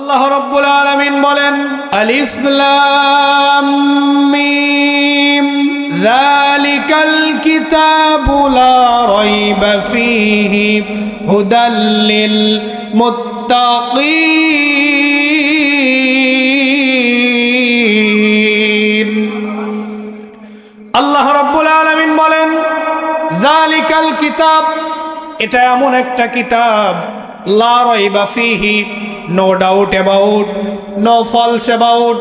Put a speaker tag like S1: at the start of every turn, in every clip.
S1: আল্লাহ রাব্বুল আলামিন বলেন আলিফ লাম মিম যালিকাল কিতাবু লা রাইবা ফীহি হুদাল লিল মুত্তাকিন। আল্লাহ রাব্বুল আলামিন বলেন যালিকাল কিতাব, এটা এমন একটা কিতাব, লা রাইবা ফীহি, no doubt about, no false about,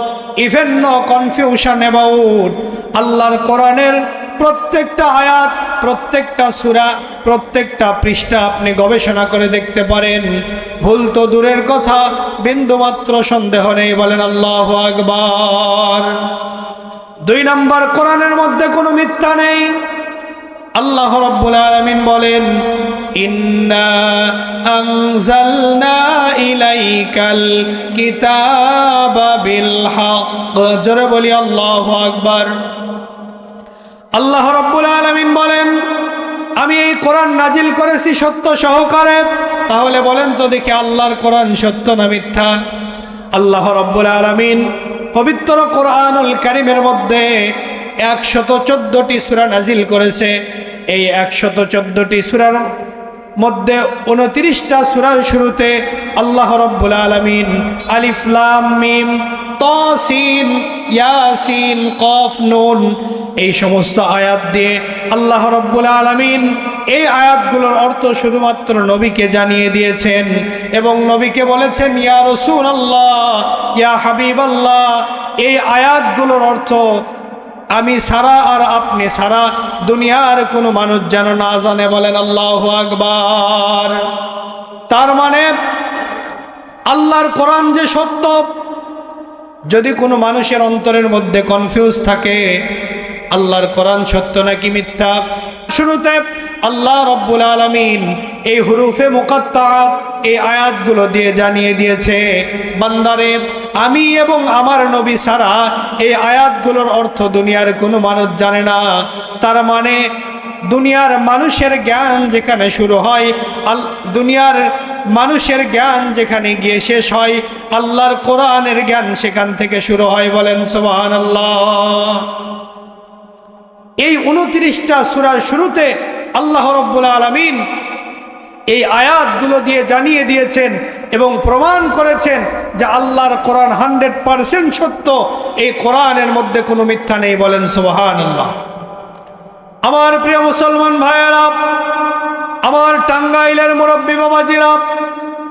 S1: even no confusion about। আল্লাহর কোরআনের প্রত্যেকটা আয়াত, প্রত্যেকটা সূরা, প্রত্যেকটা পৃষ্ঠা আপনি গবেষণা করে দেখতে পারেন, ভুল তো দূরের কথা, বিন্দুমাত্র সন্দেহ নেই। বলেন আল্লাহু আকবার। 2 নম্বর, কোরআনের মধ্যে কোনো মিথ্যা নেই। আল্লাহ রাব্বুল আলামিন বলেন ইন্না আনজালনা ইলাইকাল কিতাবা বিল হক। জোরে বলি আল্লাহু আকবার। আল্লাহ রাব্বুল আলামিন বলেন আমি এই কোরআন নাজিল করেছি সত্য সহকারে। তাহলে বলেন তো দেখি আল্লাহর কোরআন সত্য না মিথ্যা? আল্লাহ রাব্বুল আলামিন পবিত্র কোরআনুল কারীমের মধ্যে 114টি সূরা নাজিল করেছে। এই 114টি সূরার মধ্যে 29টা সূরার শুরুতে আল্লাহ রাব্বুল আলামিন আলিফ লাম মিম তা সিন ইয়াসিন কফ নুন এই সমস্ত আয়াত দিয়ে আল্লাহ রাব্বুল আলামিন এই আয়াতগুলোর অর্থ শুধুমাত্র নবীকে জানিয়ে দিয়েছেন এবং নবীকে বলেছেন ইয়া রাসূলুল্লাহ, ইয়া হাবিবাল্লাহ, এই আয়াতগুলোর অর্থ আমি সারা আর আপনি সারা দুনিয়ার কোনো মানুষ যেন না জানে। বলেন আল্লাহু আকবার। তার মানে আল্লাহর কোরআন যে সত্য, যদি কোনো মানুষের অন্তরের মধ্যে কনফিউজ থাকে আল্লাহর কোরআন সত্য নাকি মিথ্যা, শুরুতে আল্লাহ রাব্বুল আলামিন এই হুরুফে মুকাত্তাআত এই আয়াতগুলো দিয়ে জানিয়ে দিয়েছে বান্দারে আমি এবং আমার নবী ছাড়া এই আয়াতগুলোর অর্থ দুনিয়ার কোনো মানুষ জানে না। তার মানে দুনিয়ার মানুষের জ্ঞান যেখানে শুরু হয়, দুনিয়ার মানুষের জ্ঞান যেখানে গিয়ে শেষ হয়, আল্লাহর কোরআনের জ্ঞান সেখান থেকে শুরু হয়। বলেন সুবহানাল্লাহ। এই 29টা সূরার শুরুতে আল্লাহ রাব্বুল আলামিন এই আয়াতগুলো দিয়ে জানিয়ে দিয়েছেন এবং প্রমাণ করেছেন যে আল্লাহর কোরআন 100% সত্য। এই কোরআনের মধ্যে কোনো মিথ্যা নেই। বলেন সুবহানাল্লাহ। আমার প্রিয় মুসলমান ভাইয়েরা, আমার টাঙ্গাইলের মুরব্বী বাবাজিরা,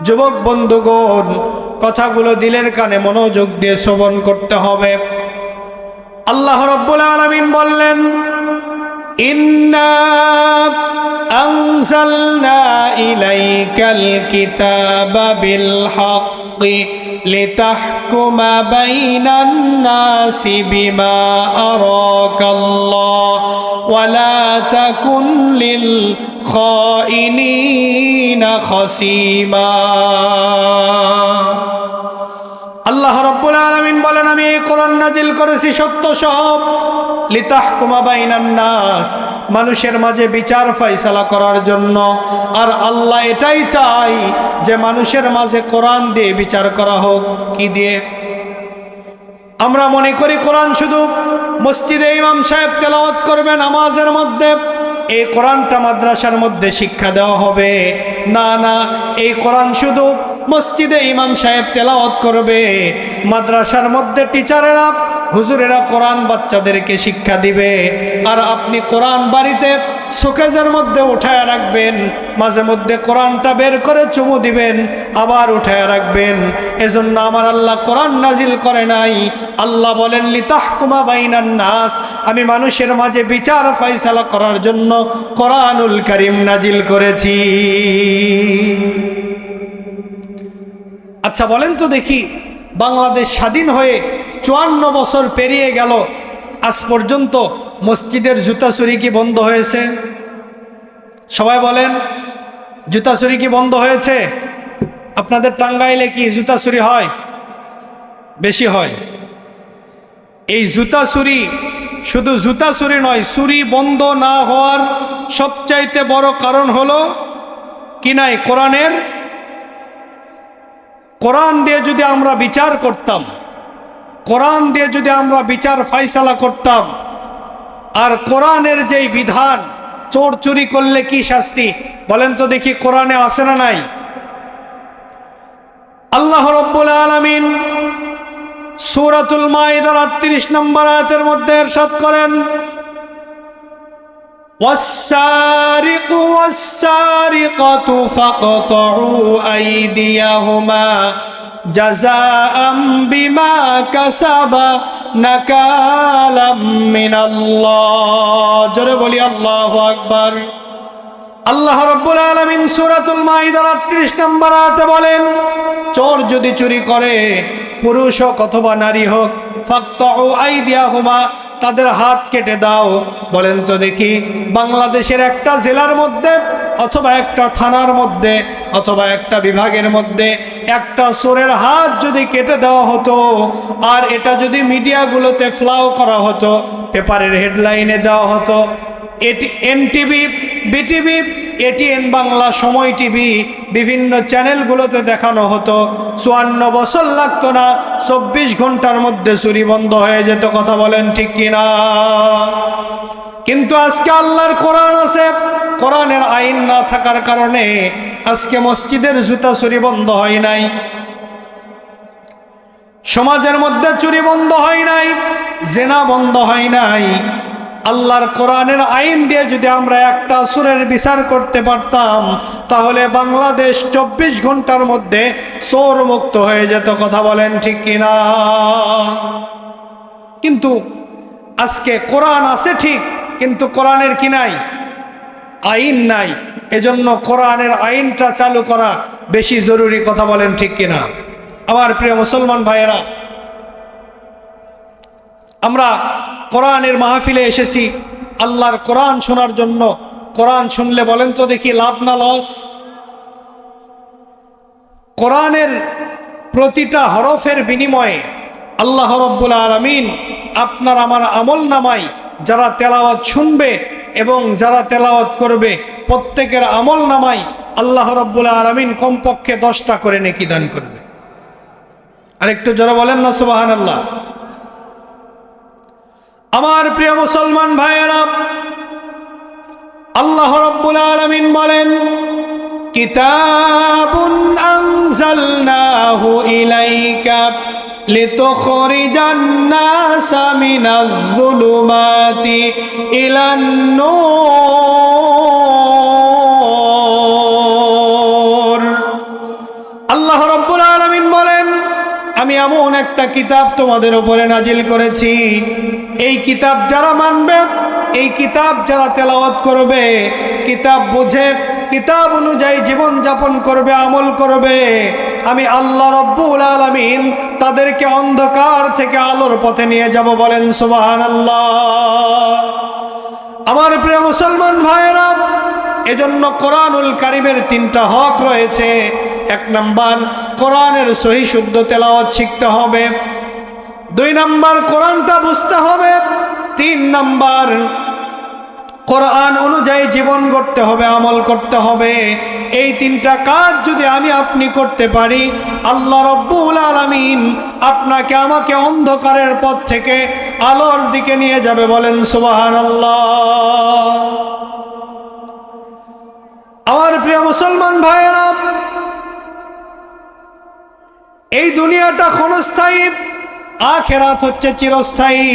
S1: যুবক বন্ধুগণ, কথাগুলো দিলের কানে মনোযোগ দিয়ে শ্রবণ করতে হবে। আল্লাহ রাব্বুল আলামিন বললেন ইন্না আনজালনা ইলাইকাল কিতাবা বিল হাক্কি লিতাহকুমা বাইনান নাসি বিমা আরাকাল্লাহ ওয়া লা তাকুন লিল খাইনিনা খাসিমা। আল্লাহ রাব্বুল আলামিন বলেন আমি এই কোরআন নাজিল করেছি সত্য সহ, লিতাহকুমা বাইনান নাস, মানুষের মাঝে বিচার ফয়সালা করার জন্য। আর আল্লাহ এটাই চাই যে মানুষের মাঝে কোরআন দিয়ে বিচার করা হোক। কি দিয়ে? আমরা মনে করি কোরআন শুধু মসজিদে ইমাম সাহেব তেলাওয়াত করবে নামাজের মধ্যে, এই কোরআনটা মাদ্রাসার মধ্যে শিক্ষা দেওয়া হবে। না না, এই কোরআন শুধু মসজিদে ইমাম সাহেব তেলাওয়াত করবে, মাদ্রাসার মধ্যে টিচারেরা হুজুরেরা কোরআন বাচ্চাদেরকে শিক্ষা দিবে। আর আপনি কোরআন বাড়িতে শোকেজের মধ্যে উঠায় রাখবেন, মাঝে মধ্যে কোরআনটা বের করে চুমু দিবেন, আবার উঠায় রাখবেন। এজন্য আমার আল্লাহ কোরআন নাজিল করে নাই। আল্লাহ বলেন লিতাহকুমা বাইনান নাস, আমি মানুষের মাঝে বিচার ফয়সালা করার জন্য কোরআনুল কারীম নাজিল করেছি। আচ্ছা বলেন তো দেখি, বাংলাদেশ স্বাধীন হয়ে 54 বছর পেরিয়ে গেল, আজ পর্যন্ত মসজিদের জুতা চুরি কি বন্ধ হয়েছে? সবাই বলেন, জুতা চুরি কি বন্ধ হয়েছে? আপনাদের টাঙ্গাইলে কি জুতা চুরি হয়? বেশি হয়। এই জুতা চুরি শুধু জুতা চুরি নয়, চুরি বন্ধ না হওয়ার সবচাইতে বড় কারণ হলো কি নাই? কোরআন দিয়ে যদি আমরা বিচার করতাম, কোরআন দিয়ে যদি আমরা বিচার ফাইসালা করতাম, আর কোরআনের যেই বিধান, চোর চুরি করলে কি শাস্তি বলেন তো দেখি, কোরআনে আছে না নাই? আল্লাহ রাব্বুল আলামিন সূরাতুল মাইদার 38 নম্বর আয়াতের মধ্যে ইরশাদ করেন, ওয়াস-সারিকু ওয়াস-সারিকাতু ফাকতাউ আইদিয়াহুমা জাযাআম বিমা কাসাবা নাকালাম মিনাল্লাহ। জোরে বলি আল্লাহু আকবার। আল্লাহ রাব্বুল আলামিন সূরাতুল মাইদার 38 নম্বর আয়াতে বলেন, চোর যদি চুরি করে, পুরুষ হোক অথবা নারী হোক, ফাকতাউ আইদিয়াহুমা, তাদের হাত কেটে দাও। বলেন তো দেখি, বাংলাদেশের একটা জেলার মধ্যে অথবা একটা থানার মধ্যে অথবা একটা বিভাগের মধ্যে একটা চোরের হাত যদি কেটে দেওয়া হতো, আর এটা যদি মিডিয়াগুলোতে ফ্লাও করা হতো, পেপারের হেডলাইনে দেওয়া হতো, এনটিভি, বিটিভি, এটিএন বাংলা, সময় টিভি, বিভিন্ন চ্যানেলগুলোতে দেখানো হতো, 54 বছর লাগতো না, 24 ঘন্টার মধ্যে চুরি বন্ধ হয়ে যেত। কথা বলেন ঠিক কিনা? কিন্তু আজকে আল্লাহর কোরআন আছে, কোরআনের আইন না থাকার কারণে আজকে মসজিদের জুতা চুরি বন্ধ হয় নাই, সমাজের মধ্যে চুরি বন্ধ হয় নাই, জেনা বন্ধ হয় নাই। আল্লাহর কোরআনের আইন দিয়ে যদি আমরা একটা চোরের বিচার করতে পারতাম, তাহলে বাংলাদেশ 24 ঘন্টার মধ্যে চোর মুক্ত হয়ে যেত। কথা বলেন ঠিক কিনা? কিন্তু আজকে কোরআন আছে ঠিক, কিন্তু কোরআনের কি নাই? আইন নাই। এজন্য কোরআনের আইনটা চালু করা বেশি জরুরি। কথা বলেন ঠিক কিনা? আমার প্রিয় মুসলমান ভাইয়েরা, আমরা কোরআনের মাহফিলে এসেছি আল্লাহর কোরআন শোনার জন্য। কোরআন শুনলে বলেন তো দেখি লাভ না লস? কোরআনের প্রতিটা হরফের বিনিময়ে আল্লাহ রাব্বুল আলামিন আপনার আমার আমল নামায় যারা তেলাওয়াত শুনবে এবং যারা তেলাওয়াত করবে, প্রত্যেকের আমল নামায় আল্লাহ রাব্বুল আলামিন কমপক্ষে 10টা করে নেকি দান করবে। আরেকটু জোরে বলেন না সুবহানাল্লাহ। আমার প্রিয় মুসলমান ভাইয়েরা, আল্লাহ রাব্বুল আলামিন বলেন, কিতাবুন আনজালনাহু ইলাইকা লিতুখরিজান নাসা মিনাজ-যুলুমাতি ইলান-নূর। আল্লাহ রাব্বুল আলামিন বলেন, আমি এমন একটা কিতাব তোমাদের উপরে নাজিল করেছি, এই কিতাব যারা মানবে, এই কিতাব যারা তেলাওয়াত করবে, কিতাব বুঝে কিতাব অনুযায়ী জীবন যাপন করবে, আমল করবে, আমি আল্লাহ রাব্বুল আলামিন তাদেরকে অন্ধকার থেকে আলোর পথে নিয়ে যাব। বলেন সুবহানাল্লাহ। আমার প্রিয় মুসলমান ভাইয়েরা, এজন্য কোরআনুল কারীমের 3টা হক রয়েছে। 1 নাম্বার, কোরআনের সহি শুদ্ধ তেলাওয়াত শিখতে হবে। 2 নাম্বার, কোরআনটা বুঝতে হবে। 3 নাম্বার, কোরআন অনুযায়ী জীবন গড়তে হবে, আমল করতে হবে। এই 3টা কাজ যদি আমি আপনি করতে পারি, আল্লাহ রাব্বুল আলামিন আপনাকে আমাকে অন্ধকারের পথ থেকে আলোর দিকে নিয়ে যাবে। বলেন সুবহানাল্লাহ। আমার প্রিয় মুসলমান ভাইয়েরা, এই দুনিয়াটা ক্ষণস্থায়ী, আখিরাত হচ্ছে চিরস্থায়ী।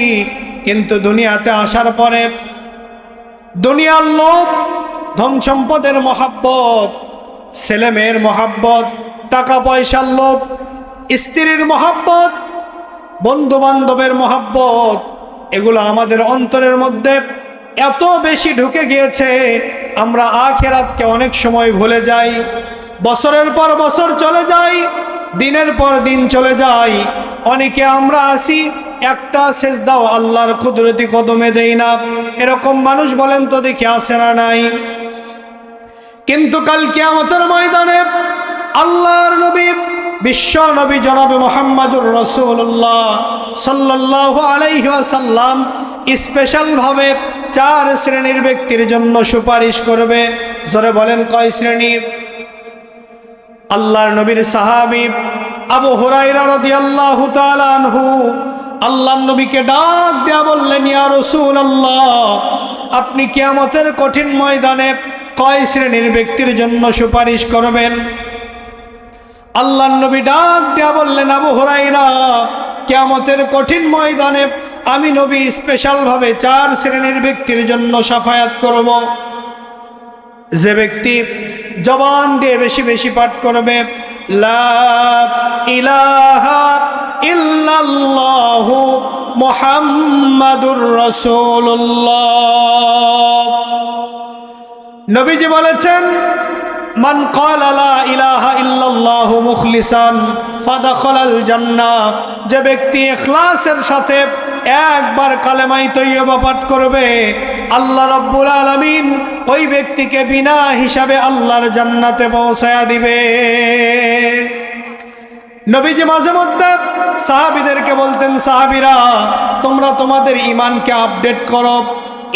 S1: কিন্তু দুনিয়াতে আসার পরে দুনিয়ার লোভ, ধন সম্পদের মহাব্বত, ছেলে মেয়ের মহাব্বত, টাকা পয়সার লোভ, স্ত্রীর মহাব্বত, বন্ধু বান্ধবের মহাব্বত, এগুলো আমাদের অন্তরের মধ্যে এত বেশি ঢুকে গিয়েছে, আমরা আখিরাতকে অনেক সময় ভুলে যাই। বছরের পর বছর চলে যায়, দিনের পর দিন চলে যায়। অনেকে আমরা আসি, একটা সেজদাও আল্লাহর কুদরতি কদমে দেই না। এরকম মানুষ বলেন তো দেখি আছে না নাই? কিন্তু কাল কিয়ামতের ময়দানে আল্লাহর নবী, বিশ্ব নবী জনাবে মুহাম্মদুর রাসূলুল্লাহ সাল্লাল্লাহু আলাইহি ওয়াসাল্লাম স্পেশাল ভাবে 4 শ্রেণীর ব্যক্তির জন্য সুপারিশ করবে। জোরে বলেন কয় শ্রেণী? আল্লাহর নবীর সাহাবী আবু হুরায়রা রাদিয়াল্লাহু তাআলা আনহু আল্লাহর নবীকে ডাক দেয়া বললেন, ইয়া রাসূলুল্লাহ, আপনি কিয়ামতের কঠিন ময়দানে কয় শ্রেণীর ব্যক্তির জন্য সুপারিশ করবেন? আল্লাহর নবী ডাক দেয়া বললেন, আবু হুরায়রা, কিয়ামতের কঠিন ময়দানে আমি নবী স্পেশালভাবে 4 শ্রেণীর ব্যক্তির জন্য শাফায়াত করব। যে ব্যক্তি জবান দিয়ে বেশি বেশি পাঠ করবে লা ইলাহা ইল্লাল্লাহু মুহাম্মাদুর রাসূলুল্লাহ। নবীজি বলেছেন, মান ক্বালা লা ইলাহা ইল্লাল্লাহু মুখলিসান ফাদাখালাল জান্নাহ। যে ব্যক্তি ইখলাসের সাথে একবার কালেমায়ে তৈয়বা পাঠ করবে, আল্লাহ রাব্বুল আলামিন ওই ব্যক্তিকে বিনা হিসাবে আল্লাহর জান্নাতে পৌঁছায়া দিবে। নবীজি মাঝে মধ্যে সাহাবীদেরকে বলতেন, সাহাবীরা, তোমরা তোমাদের ঈমানকে আপডেট করো,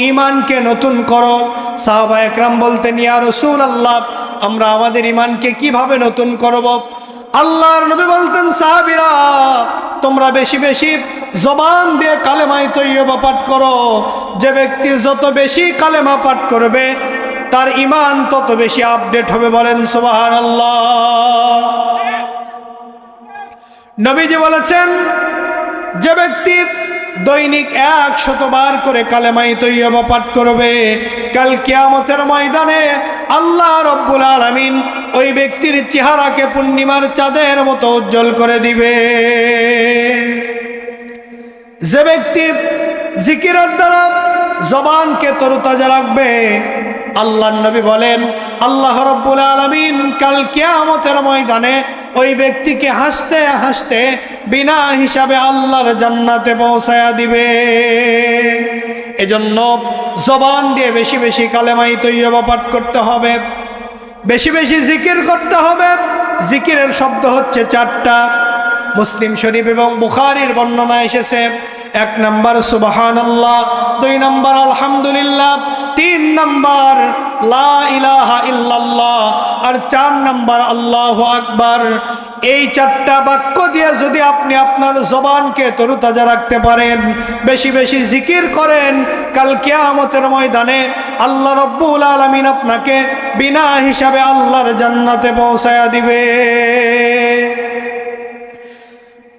S1: ঈমানকে নতুন করো। সাহাবা একরাম বলতেন, ইয়া রাসূলুল্লাহ, আমরা আমাদের ঈমানকে কিভাবে নতুন করব? আল্লাহর নবী বলতেন, সাহাবীরা, তোমরা বেশি বেশি জবান দিয়ে কালেমায়ে তৈয়বা পাঠ করো। যে ব্যক্তি যত বেশি কালেমা পাঠ করবে তার ঈমান তত বেশি আপডেট হবে। বলেন সুবহানাল্লাহ। নবীজি বলেছেন, যে ব্যক্তি দৈনিক 100 বার করে কালেমায়ে তৈয়বা পাঠ করবে, কাল কিয়ামতের ময়দানে আল্লাহ রাব্বুল আলামিন ওই ব্যক্তির চেহারাকে পূর্ণিমার চাঁদের মতো উজ্জ্বল করে দিবে। যে ব্যক্তি জিকিরের দ্বারা জবানকে তরতাজা রাখবে, আল্লাহর নবী বলেন, আল্লাহ রাব্বুল আলামিন কাল কিয়ামতের ময়দানে ওই ব্যক্তিকে হাসতে হাসতে বিনা হিসাবে আল্লাহর জান্নাতে পৌঁছায়া দিবে। এজন্য জবান দিয়ে বেশি বেশি কালেমায়ে তৈয়বা পাঠ করতে হবে, বেশি বেশি জিকির করতে হবে। জিকিরের শব্দ হচ্ছে 4টা। মুসলিম শরীফ এবং বুখারীর বর্ণনা এসেছে, 1 নম্বর সুবহানাল্লাহ, 2 নম্বর আলহামদুলিল্লাহ, 3 নম্বর লা ইলাহা ইল্লাল্লাহ, আর 4 নম্বর আল্লাহু আকবার। এই 4টা বাক্য দিয়ে যদি আপনি আপনার জবানকে তরতাজা রাখতে পারেন, বেশি বেশি জিকির করেন, কাল কিয়ামতের ময়দানে আল্লাহ রাব্বুল আলামিন আপনাকে বিনা হিসাবে আল্লাহর জান্নাতে পৌঁছায়া দিবে।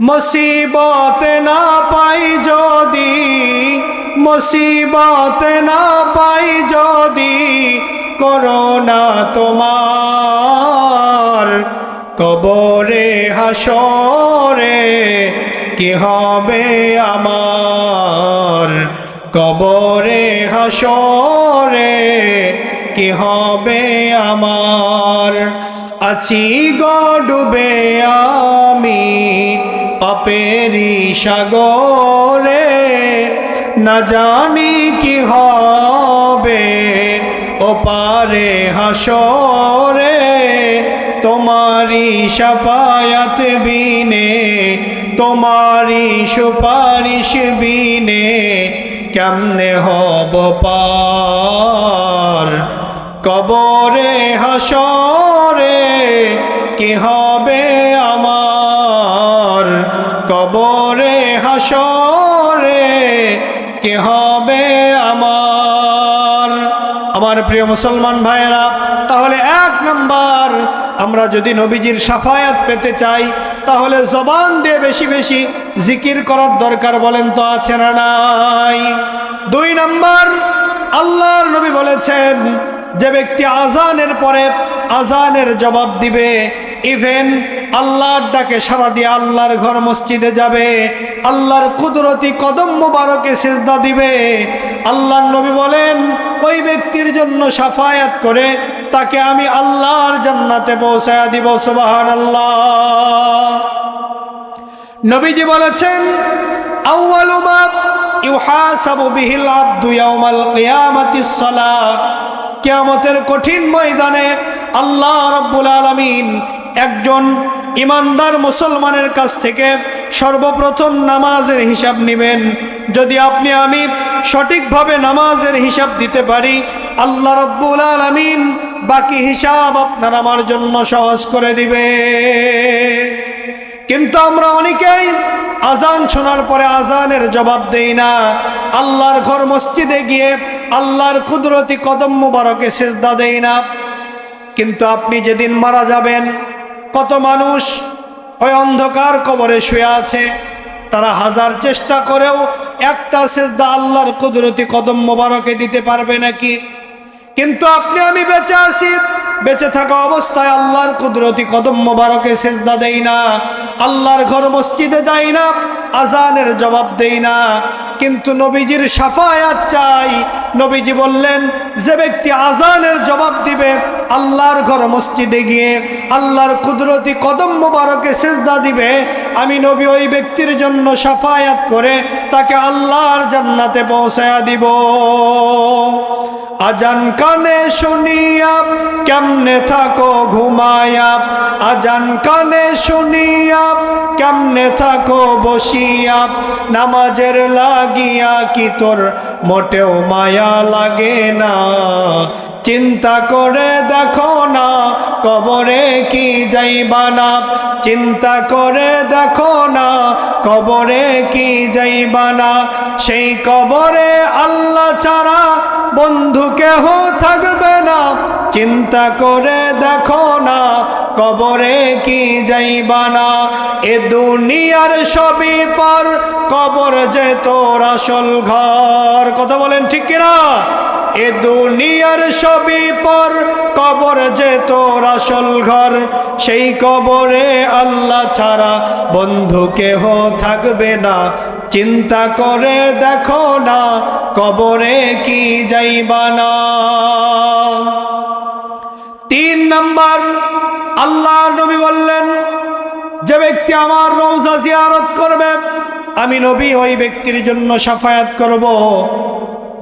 S1: মুসিবতে না পাই যদি, মুসিবতে না পাই যদি করোনা তোমার, কবরে হাসরে কি হবে আমার, কবরে হাসরে কি হবে আমার। আছি গো ডুবে আমি পাপেরি সাগরে, না জানি কি হবে ওপারে হাসরে। তোমারি শাফায়াত বিনে, তোমারি সুপারিশ বিনে কেমনে হব পার, কবরে হাসরে কি হবে আমার, কবরে হাসরে কি হবে আমার। আমার প্রিয় মুসলমান ভাইয়েরা, তাহলে 1 নম্বর, আমরা যদি নবীজির শাফায়াত পেতে চাই তাহলে জবান দিয়ে বেশি বেশি জিকির করার দরকার। বলেন তো আছে না নাই? 2 নম্বর, আল্লাহর নবী বলেছেন, যে ব্যক্তি আজানের পরে আজানের জবাব দিবে, ইভেন আল্লাহর ডাকে সাড়া দিয়ে আল্লাহর ঘর মসজিদে যাবে, আল্লাহর কুদরতি কদম মোবারকে সিজদা দিবে, আল্লাহর নবী বলেন ওই ব্যক্তির জন্য শাফায়াত করে তাকে আমি আল্লাহর জান্নাতে পৌঁছায়া দিব। সুবহানাল্লাহ। নবীজি বলেছেন, আউয়ালু মা ইউহাসাবু বিহিল আবদু ইয়াউমাল কিয়ামাতিস সালাত। কিয়ামতের কঠিন ময়দানে আল্লাহ রাব্বুল আলামিন একজন ইমানদার মুসলমানের কাছ থেকে সর্বপ্রথম নামাজের হিসাব নেবেন। যদি আপনি আমি সঠিকভাবে নামাজের হিসাব দিতে পারি, আল্লাহ রাব্বুল আলামিন বাকি হিসাব আপনার আমার জন্য সহজ করে দিবে। কিন্তু আমরা অনেকেই আজান শোনার পরে আজানের জবাব দেই না, আল্লাহর ঘর মসজিদে গিয়ে আল্লাহর কুদরতি কদম মুবারকে সিজদা দেই না। কিন্তু আপনি যেদিন মারা যাবেন, কত মানুষ ওই অন্ধকার কবরে শুয়ে আছে, তারা হাজার চেষ্টা করেও একটা সিজদা আল্লাহর কুদরতি কদম মুবারকে দিতে পারবে নাকি? কিন্তু আপনি আমি বেঁচে আছি, বেঁচে থাকা অবস্থায় আল্লাহর কুদরতি কদম মোবারকে সিজদা দেই না, আল্লাহর ঘর মসজিদে যাই না, আজানের জবাব দেই না, কিন্তু নবীজির শাফায়াত চাই। নবীজি বললেন, যে ব্যক্তি আজানের জবাব দিবে, আল্লাহর ঘর মসজিদে গিয়ে আল্লাহর কুদরতি কদম মোবারকে সিজদা দিবে, আমি নবী ওই ব্যক্তির জন্য শাফায়াত করে তাকে আল্লাহর জান্নাতে পৌঁছায়া দিব। আজান কানে শুনিয়া কেমনে থাকো ঘুমায়া, আজান কানে শুনিয়া কেমনে থাকো বসিয়া, নামাজের লাগিয়া কি তোর মোটেও মায়া লাগে না? চিন্তা করে দেখো না কবরে কি যাইবা না, চিন্তা করে দেখো না কবরে কি যাইবা না। সেই কবরে আল্লাহ ছাড়া বন্ধু কেহ থাকবে না, চিন্তা করে দেখো না কবরে কি যাইবা না। এ দুনিয়ার সবই পর, কবর যে তোর আসল ঘর। কথা বলেন ঠিক কিনা? এ দুনিয়ার সবই পর, কবর যে তোর আসল ঘর। সেই কবরে আল্লাহ ছাড়া বন্ধু কেহ থাকবে না, চিন্তা করে দেখো না কবরে কি যাইবা না। 3 নাম্বার, আল্লাহর নবী বললেন, যে ব্যক্তি আমার রওজা জিয়ারত করবে, আমি নবী ওই ব্যক্তির জন্য শাফায়াত করব।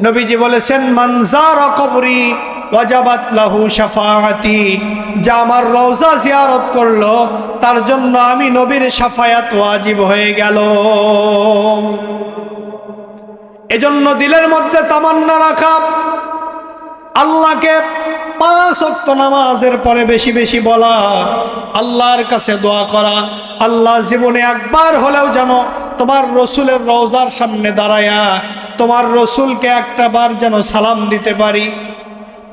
S1: নবীজি বলেছেন, মান যারা কবরি ওয়াজাবাত লাহু শাফাআতি, যা আমার রওজা জিয়ারত করলো তার জন্য আমি নবীর শাফায়াত ওয়াজিব হয়ে গেল। এজন্য দিলের মধ্যে তামান্না রাখা, আল্লাহকে 5 ওয়াক্ত নামাজের পরে বেশি বেশি বলা, আল্লাহর কাছে দোয়া করা, আল্লাহ জীবনে একবার হলেও যেন তোমার রসুলের রওজার সামনে দাঁড়ায়া তোমার রসুলকে একটা বার যেন সালাম দিতে পারি,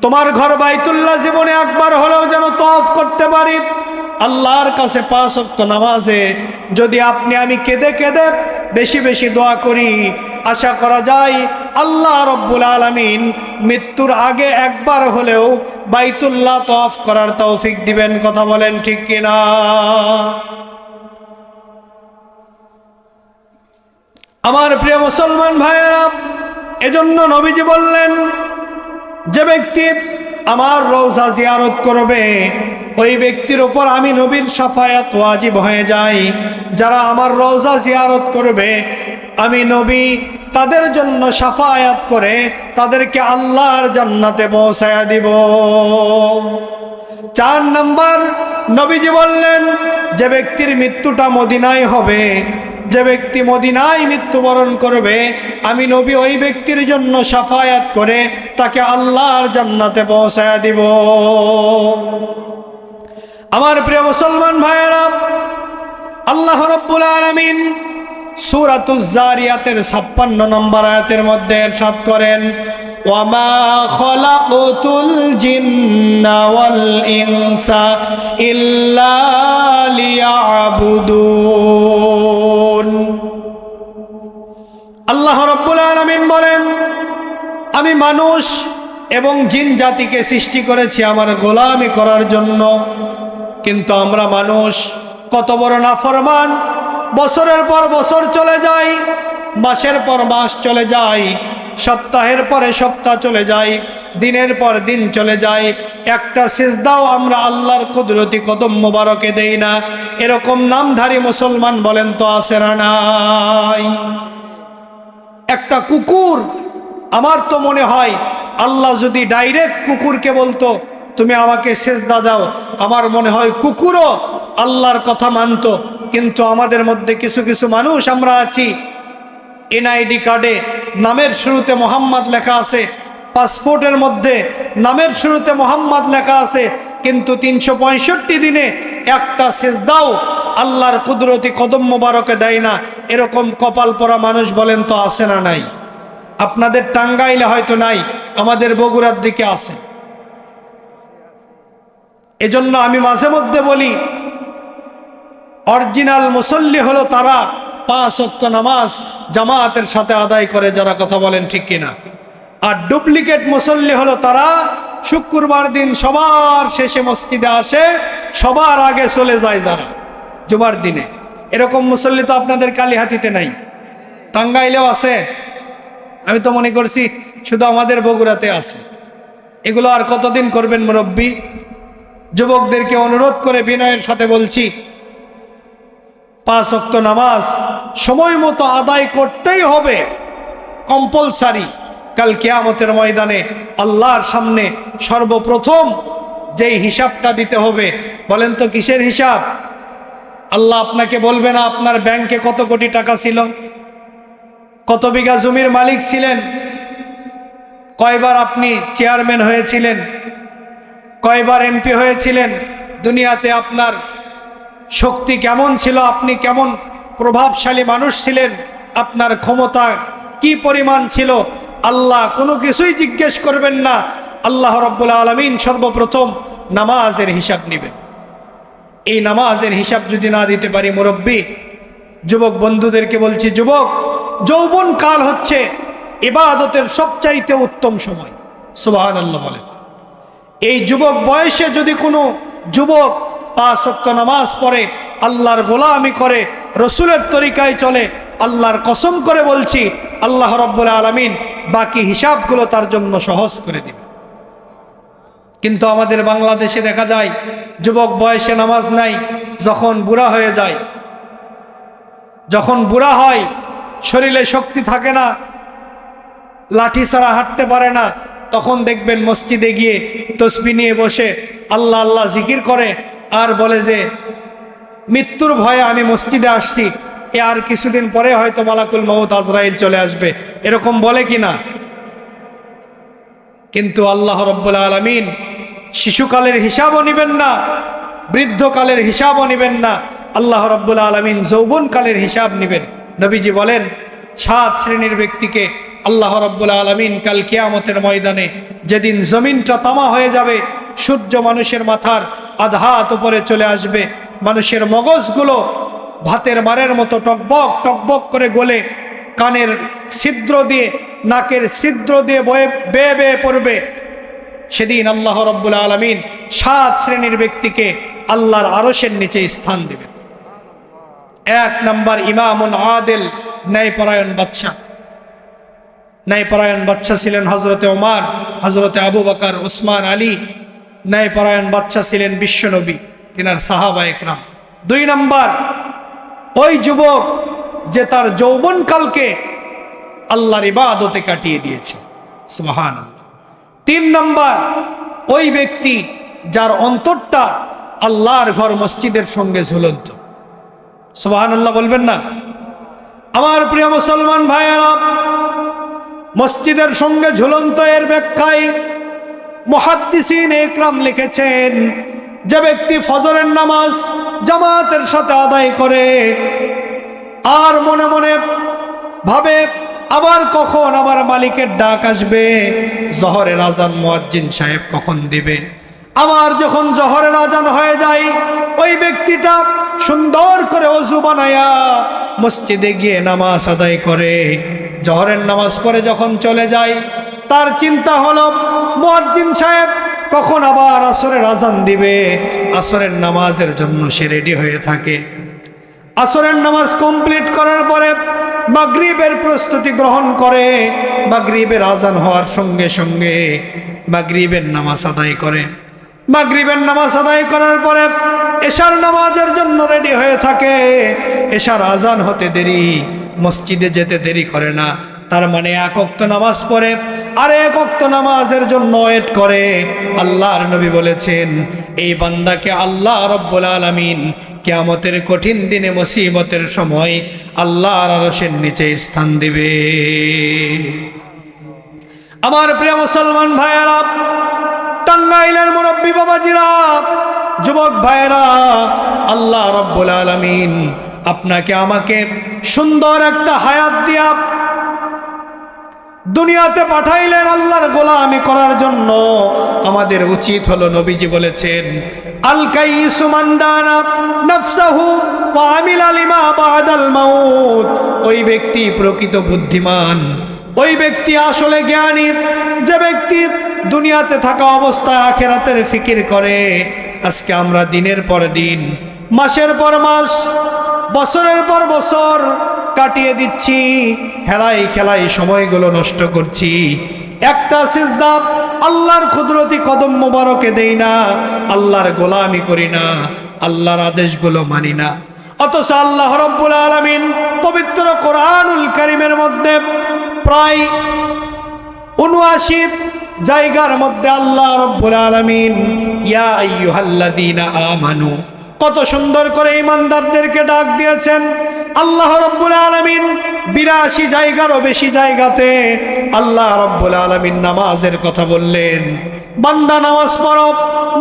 S1: তোমার ঘর বাইতুল্লাহ জীবনে একবার হলেও যেন তওয়াফ করতে পারি। আল্লাহর কাছে 5 ওয়াক্ত নামাজে যদি আপনি আমি কেঁদে কেঁদে বেশি বেশি দোয়া করি, আশা করা যায় আল্লাহ রব্বুল আলামিন মৃত্যুর আগে একবার হলেও বাইতুল্লাহ তওয়াফ করার তৌফিক দিবেন। কথা বলেন ঠিক কিনা? আমার প্রিয় মুসলমান ভাইয়েরা, এজন্য নবীজি বললেন, যে ব্যক্তি আমার রওজা জিয়ারত করবে ওই ব্যক্তির উপর আমি নবীর শাফায়াত ওয়াজিব হয়ে যায়। যারা আমার রওজা জিয়ারত করবে আমি নবী তাদের জন্য শাফায়াত করে তাদেরকে আল্লাহর জান্নাতে পৌঁছায়া দিব। 4 নাম্বার, নবীজি বললেন, যে ব্যক্তির মৃত্যুটা মদিনায় হবে, যে ব্যক্তি মদিনায় মৃত্যুবরণ করবে আমি নবী ওই ব্যক্তির জন্য শাফায়াত করে তাকে আল্লাহর জান্নাতে পৌঁছায়া দিব। আমার প্রিয় মুসলমান ভাইয়েরা, আল্লাহ রাব্বুল আলামিন সূরাতুজ জারিয়াতের 56 নম্বর আয়াতের মধ্যে ইরশাদ করেন, ওয়ামা খলাকতুল জিন্না ওয়াল ইনসা ইল্লা লিয়াবুদুন। আল্লাহ রাব্বুল আলামিন বলেন, আমি মানুষ এবং জিন জাতিকে সৃষ্টি করেছি আমার গোলামি করার জন্য, কিন্তু আমরা মানুষ কত বড় নাফরমান। বছরের পর বছর চলে যায়, মাসের পর মাস চলে যায়, সপ্তাহের পরে সপ্তাহ চলে যায়, দিনের পর দিন চলে যায়, একটা সিজদাও আমরা আল্লাহর কুদরতি কদম মোবারকে দেই না। এরকম নামধারী মুসলমান বলেন তো আছে না নাই? একটা কুকুর, আমার তো মনে হয় আল্লাহ যদি ডাইরেক্ট কুকুরকে বলতো তুমি আমাকে সিজদা দাও, আমার মনে হয় কুকুরও আল্লাহর কথা মানতো। কিন্তু আমাদের মধ্যে কিছু কিছু মানুষ আমরা আছি, এনআইডি কার্ডে নামের শুরুতে মোহাম্মদ লেখা আছে, পাসপোর্টের মধ্যে নামের শুরুতে মোহাম্মদ লেখা আছে, কিন্তু 365 দিনে একটা সিজদাও আল্লাহর কুদরতি কদম মোবারকে দেয় না, এরকম কপাল পরা মানুষ বলেন তো আছে না নাই? আপনাদের টাঙ্গাইলে হয়তো নাই, আমাদের বগুড়ার দিকে আছে। এজন্য আমি মাঝে মধ্যে বলি, অরিজিনাল মুসল্লি হলো তারা 5 ওয়াক্ত নামাজ জামাতের সাথে আদায় করে, যারা কথা বলেন ঠিক কিনা। আর ডুপ্লিকেট মুসল্লি হলো তারা শুক্রবার দিন সবার শেষে মসজিদে আসে, সবার আগে চলে যায় যারা জুমার দিনে। এরকম মুসল্লি তো আপনাদের কালীহাতিতে নাই, টাঙ্গাইলেও আছে। আমি তো মনে করছি শুধু আমাদের বগুড়াতে আছে। এগুলো আর কতদিন করবেন মুরব্বী? যুবকদেরকে অনুরোধ করে বিনয়ের সাথে বলছি, 5 ওয়াক্ত নামাজ সময় মতো আদায় করতেই হবে, কম্পালসারি। কাল কিয়ামতের ময়দানে আল্লাহর সামনে সর্বপ্রথম যেই হিসাবটা দিতে হবে, বলেন তো কিসের হিসাব? আল্লাহ আপনাকে বলবে না আপনার ব্যাংকে কত কোটি টাকা ছিল, কত বিঘা জমির মালিক ছিলেন, কয়বার আপনি চেয়ারম্যান হয়েছিলেন, কয়বার এমপি হয়েছিলেন, দুনিয়াতে আপনার শক্তি কেমন ছিল, আপনি কেমন প্রভাবশালী মানুষ ছিলেন, আপনার ক্ষমতা কি পরিমাণ ছিল। আল্লাহ কোনো কিছুই জিজ্ঞেস করবেন না। আল্লাহ রাব্বুল আলামিন সর্বপ্রথম নামাজের হিসাব নেবেন। এই নামাজের হিসাব যদি না দিতে পারি মুরব্বী, যুবক বন্ধুদেরকে বলছি, যুবক যৌবন কাল হচ্ছে ইবাদতের সবচাইতে উত্তম সময়। সুবহানাল্লাহ বলেন। এই যুবক বয়সে যদি কোনো যুবক 5 ওয়াক্ত নামাজ পড়ে, আল্লাহর গোলামি করে, রসুলের তরিকায় চলে, আল্লাহর কসম করে বলছি আল্লাহ রাব্বুল আলামিন বাকি হিসাবগুলো তার জন্য সহজ করে দিবে। কিন্তু আমাদের বাংলাদেশে দেখা যায় যুবক বয়সে নামাজ নাই, যখন বুড়া হয়ে যায়, যখন বুড়া হয়, শরীরে শক্তি থাকে না, লাঠি ছাড়া হাঁটতে পারে না, তখন দেখবেন মসজিদে গিয়ে তসবিহ নিয়ে বসে আল্লাহ আল্লাহ জিকির করে, আর বলে যে মৃত্যুর ভয়ে আমি মসজিদে আসছি, এ আর কিছুদিন পরে হয়তো মালাকুল মউত আজরাইল চলে আসবে, এরকম বলে কিনা? কিন্তু আল্লাহ রাব্বুল আলামিন শিশুকালের হিসাবও নেবেন না, বৃদ্ধকালের হিসাবও নেবেন না, আল্লাহ রাব্বুল আলামিন যৌবনকালের হিসাব নেবেন। নবীজি বলেন 7 শ্রেণীর ব্যক্তিকে আল্লাহ রাব্বুল আলামিন কাল কিয়ামতের ময়দানে, যেদিন জমিনটা তামা হয়ে যাবে, সূর্য মানুষের মাথার আধা হাত উপরে চলে আসবে, মানুষের মগজগুলো ভাতের মারের মতো টকবক টকবক করে গলে কানের ছিদ্র দিয়ে, নাকের ছিদ্র দিয়ে বেয়ে বেয়ে পড়বে, সেদিন আল্লাহ রাব্বুল আলামিন 7 শ্রেণীর ব্যক্তিকে আল্লাহর আরশের নিচে স্থান দেবেন। 1 নাম্বার ইমামুন আদিল, ন্যায়পরায়ণ বাদশা। ন্যায়পরায়ণ বাদশা ছিলেন হযরতে ওমর, হযরতে আবু বকর, উসমান, আলী। ন্যায়পরায়ণ বাদশা ছিলেন বিশ্বনবী, তিনার সাহাবায়ে কেরাম। 2 নাম্বার ওই যুবক যে তার যৌবনকালকে আল্লাহর ইবাদতে কাটিয়ে দিয়েছে, সুবহানাল্লাহ। 3 নাম্বার ওই ব্যক্তি যার অন্তরটা আল্লাহর ঘর মসজিদের সঙ্গে ঝুলন্ত। সুবহানাল্লাহ বলবেন না? আমার প্রিয় মুসলমান ভাইয়েরা, মসজিদের সঙ্গে ঝুলন্ত এর ব্যাখ্যায় মুহাদ্দিসিন ইকরাম লিখেছেন, যে ব্যক্তি ফজরের নামাজ জামাতের সাথে আদায় করে আর মনে মনে ভাবে আবার কখন আমার মালিকের ডাক আসবে, জোহরের আজান মুয়াজ্জিন সাহেব কখন দিবে, আবার যখন জোহরের আজান হয়ে যায় ওই ব্যক্তিটা সুন্দর করে ওযু বানায়া মসজিদে গিয়ে নামাজ আদায় করে, জোহরের নামাজ পড়ে যখন চলে যায়, তার চিন্তা হলো মুয়াজ্জিন সাহেব কখন আবার আসরের আজান দিবে, আসরের নামাজের জন্য সে রেডি হয়ে থাকে। আসরের নামাজ কমপ্লিট করার পরে মাগরিবের প্রস্তুতি গ্রহণ করে, মাগরিবের আজান হওয়ার সঙ্গে সঙ্গে মাগরিবের নামাজ আদায় করে, মাগরিবের নামাজ আদায় করার পরে এশার নামাজের জন্য রেডি হয়ে থাকে। এশার আজান হতে দেরি, মসজিদে যেতে দেরি করে না, তার মানে 1 ওয়াক্ত নামাজ পড়ে আর 1 ওয়াক্ত নামাজের জন্য ওয়েট করে। আল্লাহর নবী বলেছেন, এই বান্দাকে আল্লাহ রাব্বুল আলামিন কিয়ামতের কঠিন দিনে মুসিবতের সময় আল্লাহর আরশের নিচে স্থান দিবে। আমার প্রিয় মুসলমান ভাইয়েরা, টাঙ্গাইলের মুরব্বী বাবাজিরা, যুবক ভাইরা, আল্লাহ রাব্বুল আলামিন আপনাকে আমাকে সুন্দর একটা হায়াত দিয়া দুনিয়াতে পাঠাইলেন আল্লাহর গোলামি করার জন্য। আমাদের উচিত হলো, নবীজি বলেছেন, আল কাইসু মান দানা নাফসাহু ওয়া আমিলা লিমা বাদাল মাউত। ওই ব্যক্তি প্রকৃত বুদ্ধিমান, ওই ব্যক্তি আসলে জ্ঞানী, যে ব্যক্তি দুনিয়াতে থাকা অবস্থায় আখিরাতের ফিকির করে। আজকে আমরা দিনের পর দিন, মাসের পর মাস, বছরের পর বছর কাটিয়ে দিচ্ছি, হেলাই খেলাই সময়গুলো নষ্ট করছি। একটা সিজদা আল্লাহর কুদরতি কদম মোবারকে দেই না, আল্লাহর গোলামি করি না, আল্লাহর আদেশগুলো মানি না। অথচ আল্লাহ রাব্বুল আলামিন পবিত্র কোরআনুল কারীমের মধ্যে প্রায় ৭৯ জায়গার মধ্যে আল্লাহ রাব্বুল আলামিন ইয়া আইয়ুহাল্লাযীনা আমানু কত সুন্দর করে ঈমানদারদেরকে ডাক দিয়েছেন। আল্লাহ রাব্বুল আলামিন ৮২ জায়গারও বেশি জায়গাতে আল্লাহ রাব্বুল আলামিন নামাজের কথা বললেন। বান্দা নামাজ পড়ো,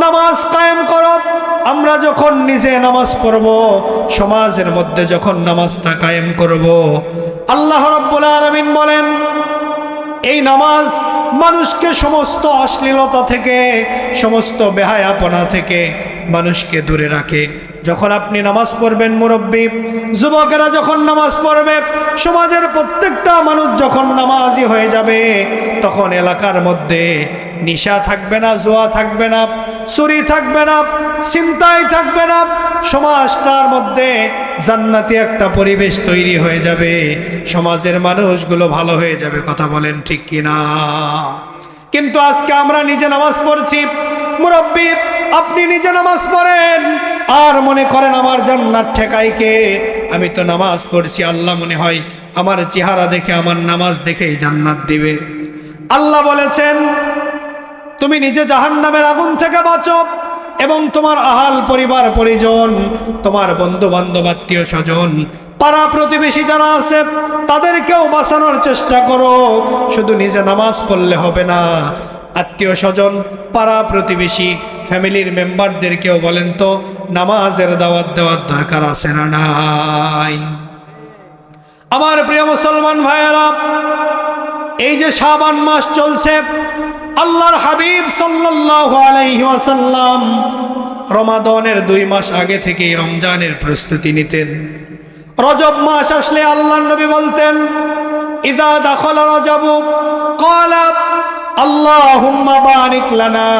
S1: নামাজ কায়েম করো। আমরা যখন নিজে নামাজ পড়ব, সমাজের মধ্যে যখন নামাজটা কায়েম করব, আল্লাহ রাব্বুল আলামিন বলেন এই নামাজ মানুষকে সমস্ত অশ্লীলতা থেকে, সমস্ত বেহায়াপনা থেকে মানুষকে দূরে রাখে। যখন আপনি নামাজ পড়বেন, মুরব্বী যুবকেরা যখন নামাজ পড়বে, সমাজের প্রত্যেকটা মানুষ যখন নামাজি হয়ে যাবে, তখন এলাকার মধ্যে নিশা থাকবে না, জুয়া থাকবে না, চুরি থাকবে না, ছিনতাই থাকবে না। সমাজটার মধ্যে জান্নাতি একটা পরিবেশ তৈরি হয়ে যাবে, সমাজের মানুষগুলো ভালো হয়ে যাবে। কথা বলেন ঠিক কিনা? কিন্তু আজকে আমরা নিজে নামাজ পড়ছি, মুরব্বী আপনি নিজে নামাজ পড়েন আর মনে করেন আমার জান্নাত ঠেকাই কে? আমি তো নামাজ পড়ছি, আল্লাহ মনে হয় আমার চেহারা দেখে, আমার নামাজ দেখেই জান্নাত দিবে। আল্লাহ বলেছেন তুমি নিজে জাহান্নামের আগুন থেকে বাঁচো এবং তোমার আহাল পরিবার পরিজন, তোমার বন্ধু বান্ধব, আত্মীয় স্বজন, পাড়া প্রতিবেশী যারা আছে তাদেরকেও বাঁচানোর চেষ্টা করো। শুধু নিজে নামাজ পড়লে হবে না, আত্মীয় স্বজন, পাড়া প্রতিবেশী, ফ্যামিলির মেম্বারদেরকেও বলেন তো নামাজের দাওয়াত দেওয়ার দরকার আছে না নাই? আমার প্রিয় মুসলমান ভাইয়েরা, এই যে শাবান মাস চলছে, আল্লাহর হাবিব সাল্লাল্লাহু আলাইহি ওয়াসাল্লাম রমাদানের ২ মাস আগে থেকেই রমজানের প্রস্তুতি নিতেন। রজব মাস আসলে আল্লাহর নবী বলতেন ইযা দাখালা রজবু ক্বালা আল্লাহুম্মা বারিক লানা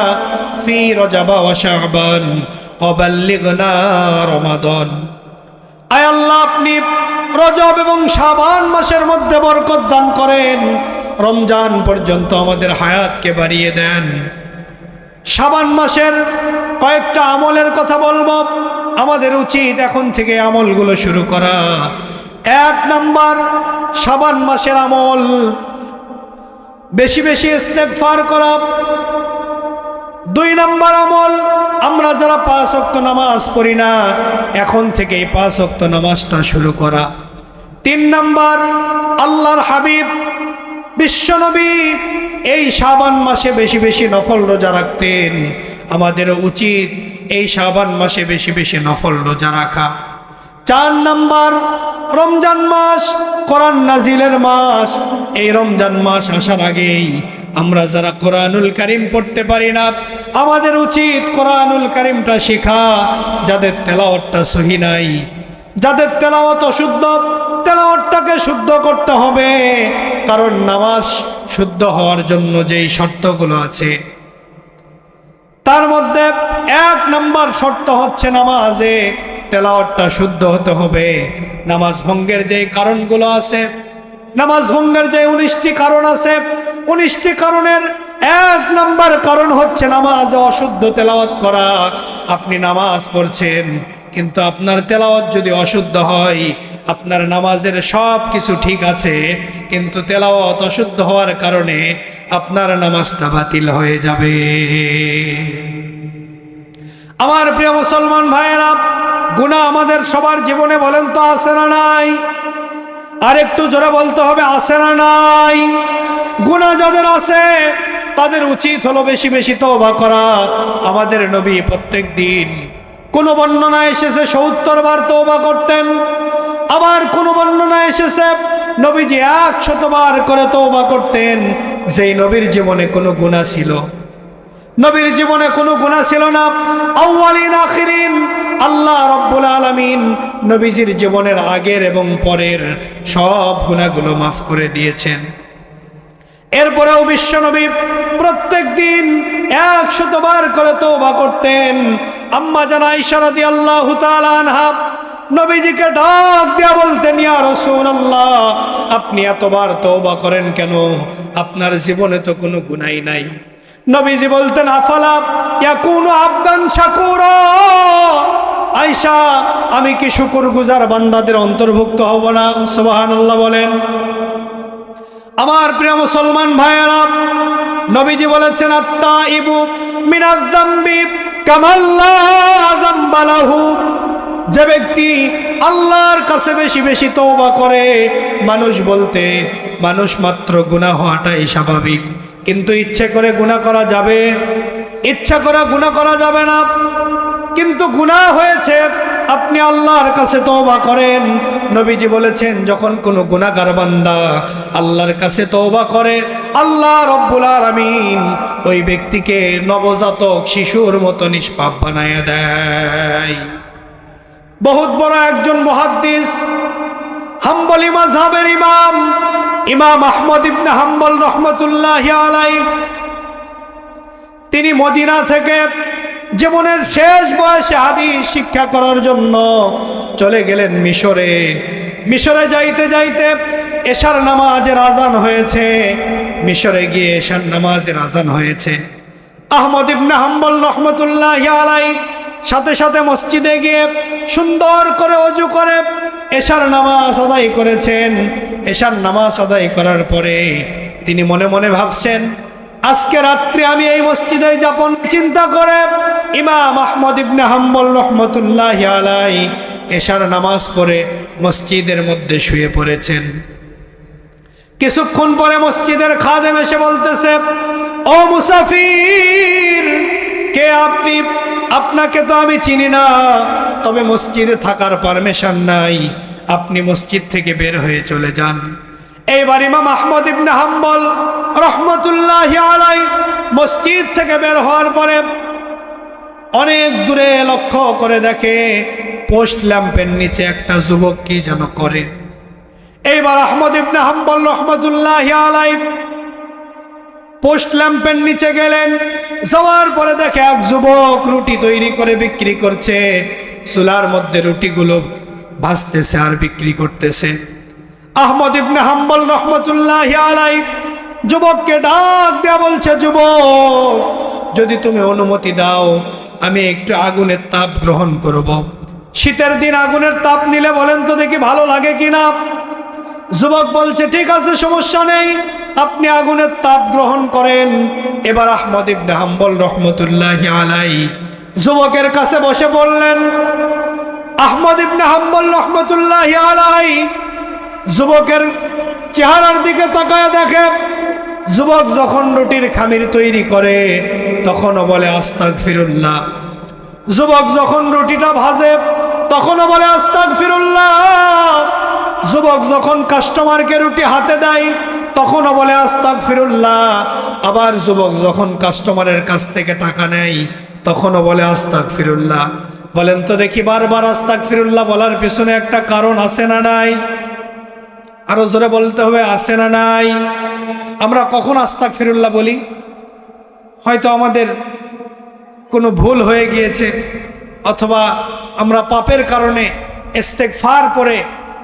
S1: ফি রজব ওয়া শাবান ওয়া বাল্লিগনা রমাদান। আয় আল্লাহ, আপনি রজব এবং শাবান মাসের মধ্যে বরকত দান করেন, রমজান পর্যন্ত আমাদের হায়াতকে বাড়িয়ে দেন। শাবান মাসের কয়েকটা আমলের কথা বলবো। আমাদের উচিত এখন থেকে আমলগুলো শুরু করা। ১ নাম্বার, শাবান মাসের আমল বেশি বেশি ইস্তেগফার করা। ২ নাম্বার আমল, আমরা যারা ৫ ওয়াক্ত নামাজ পড়ি না, এখন থেকেই ৫ ওয়াক্ত নামাজটা শুরু করা। ৩ নাম্বার, আল্লাহর হাবিব বিশ্বনবী এই শাবান মাসে বেশি বেশি নফল রোজা রাখতেন। আমাদেরও উচিত এই শাবান মাসে বেশি বেশি নফল রোজা রাখা। ৪ নাম্বার, রমজান মাস কোরআন নাজিলের মাস। এই রমজান মাস আসার আগেই আমরা যারা কোরআনুল কারীম পড়তে পারি না, আমাদের উচিত কোরআনুল কারীমটা শেখা। যাদের তেলাওয়াতটা সহি নাই, যাদের তেলাওয়াত অশুদ্ধ, তেলাওয়াতটাকে শুদ্ধ করতে হবে। কারণ নামাজ শুদ্ধ হওয়ার জন্য যেই শর্তগুলো আছে, তার মধ্যে ১ নাম্বার শর্ত হচ্ছে নামাজে তেলাওয়াতটা শুদ্ধ হতে হবে। নামাজ ভঙ্গের যে কারণগুলো আছে, নামাজ ভঙ্গের যে ১৯টি কারণ আছে, ১৯টি কারণের ১ নাম্বার কারণ হচ্ছে নামাজে অশুদ্ধ তেলাওয়াত করা। আপনি নামাজ পড়ছেন কিন্তু আপনার তেলাওয়াত যদি অশুদ্ধ হয়, আপনার নামাজের সব কিছু ঠিক আছে কিন্তু তেলাওয়াত অশুদ্ধ হওয়ার কারণে আপনার নামাজটা বাতিল হয়ে যাবে। আমার প্রিয় মুসলমান ভাইয়েরা, গুনাহ আমাদের সবার জীবনে বলেন তো আছে না নাই? আর একটু জোরে বলতে হবে, আছে না নাই? গুনাহ যাদের আছে তাদের উচিত হলো বেশি বেশি তওবা করা। আমাদের নবী প্রত্যেক দিন কোন বর্ণনা এসেছে ৭০ বার তওবা করতেন, আবার কোন বর্ণনা এসেছে নবীজি ১০০ বার করে তওবা করতেন। যেই নবীর জীবনে কোনো গুনাহ ছিল, নবীর জীবনে কোনো গুনাহ ছিল না, আউয়ালিন আখিরিন আল্লাহ রাব্বুল আলামিন নবীজির জীবনের আগের এবং পরের সব গুনাহগুলো মাফ করে দিয়েছেন। এরপরেও বিশ্বনবী প্রত্যেক দিন ১০০ বার করে তওবা করতেন। আম্মা জান আয়েশা রাদিয়াল্লাহু তাআলা আনহা নবীজিকে ডাক দিয়া বলতেন, ইয়া রাসূলুল্লাহ, আপনি এতবার তওবা করেন কেন? আপনার জীবনে তো কোনো গুনাহই নাই। নবীজি বলতেন, আফালা ইয়াকুনু আবদান শাকুরা, আয়েশা আমি কি শুকরগুজার বান্দাদের অন্তর্ভুক্ত হব না? সুবহানাল্লাহ বলেন। আমার প্রিয় মুসলমান ভাইয়েরা, নবীজি বলেছেন, আত্তাইবু মিনাজ যামবি কামাল্লা যামবা লাহু, যে ব্যক্তি আল্লাহর কাছে বেশি বেশি তওবা করে, মানুষ মাত্র গুনাহ হওয়াটাই স্বাভাবিক, কিন্তু ইচ্ছে করে গুনাহ করা যাবে? ইচ্ছা করে গুনাহ করা যাবে না। কিন্তু গুনাহ হয়েছে, আপনি আল্লাহর কাছে তওবা করেন। নবীজি বলেছেন, যখন কোনো গুনাহগার বান্দা আল্লাহর কাছে তওবা করে, আল্লাহ রব্বুল আলামিন ওই ব্যক্তিকে নবজাতক শিশুর মতো নিষ্পাপ বানায়া দেয়। বহুত বড় একজন মুহাদ্দিস, হাম্বলি মাযহাবের ইমাম আহমদ ইবনে হাম্বল রাহমাতুল্লাহি আলাইহি, তিনি মদিনা থেকে জীবনের শেষ বয়সে হাদিস শিক্ষা করার জন্য চলে গেলেন মিশরে। মিশরে যাইতে যাইতে এশার নামাজের আজান হয়েছে। মিশরে গিয়ে এশার নামাজের আজান হয়েছে। আহমদ ইবনে হাম্বল রাহমাতুল্লাহি আলাইহি সাথে সাথে মসজিদে গিয়ে সুন্দর করে ওযু করে এশার নামাজ আদায় করেছেন। এশার নামাজ আদায় করার পরে তিনি মনে মনে ভাবছেন, আজকে রাত্রে আমি এই মসজিদে যাপন। চিন্তা করে ইমাম আহমদ ইবনে হাম্বল রাহমাতুল্লাহি আলাইহি এশার নামাজ পড়ে মসজিদের মধ্যে শুয়ে পড়েছেন। কিছুক্ষণ পরে মসজিদের খাদেম এসে বলতেছে, ও মুসাফির, কে আপনি? আপনাকে তো আমি চিনি না, তবে মসজিদে থাকার পারমিশন নাই, আপনি মসজিদ থেকে বের হয়ে চলে যান। এইবার ইমাম আহমদ ইবনে হাম্বল রাহমাতুল্লাহি আলাইহি মসজিদ থেকে বের হওয়ার পরে অনেক দূরে লক্ষ্য করে দেখে পোস্ট ল্যাম্পের নিচে একটা যুবক কি যেন করে। এইবার আহমদ ইবনে হাম্বল রাহমাতুল্লাহি আলাইহি পোস্ট ল্যাম্পের নিচে গেলেন। যাওয়ার পরে দেখে এক যুবক রুটি তৈরি করে বিক্রি করছে। চুলার মধ্যে রুটিগুলো ভাজতেছে আর বিক্রি করতেছে। আহমদ ইবনে হাম্বল রাহমাতুল্লাহি আলাইহি যুবককে ডাক দেয়া বলছে, যুবক, যদি তুমি অনুমতি দাও আমি একটু আগুনের তাপ গ্রহণ করব। শীতের দিন আগুনের তাপ নিলে বলেন তো দেখি ভালো লাগে কিনা? যুবক বলছে, ঠিক আছে, সমস্যা নেই, আপনি আগুনের তাপ গ্রহণ করেন। এবার আহমদ ইবনে হাম্বল রাহমাতুল্লাহি আলাইহি যুবকের কাছে বসে পড়লেন। আহমদ ইবনে হাম্বল রাহমাতুল্লাহি আলাইহি যুবকের চেহারার দিকে তাকায় দেখে, যুবক যখন রুটির খামির তৈরি করে তখনও বলে আস্তাগফিরুল্লাহ। যুবক যখন রুটিটা ভাজে তখনও বলে আস্তাগফিরুল্লাহ। যুবক যখন কাস্টমারকে রুটি হাতে দেয় তখনও বলে আস্তাগফিরুল্লাহ। আবার যুবক যখন কাস্টমারের কাছ থেকে টাকা নেয় তখনও বলে আস্তাগফিরুল্লাহ। বলেন তো দেখি, বারবার আস্তাগফিরুল্লাহ বলার পিছনে একটা কারণ আছে না নাই? আরো জোরে বলতে হবে, আছে না নাই? আমরা কখন আস্তাগফিরুল্লাহ বলি? হয়তো আমাদের কোনো ভুল হয়ে গিয়েছে, অথবা আমরা পাপের কারণে ইস্তেগফার পড়ে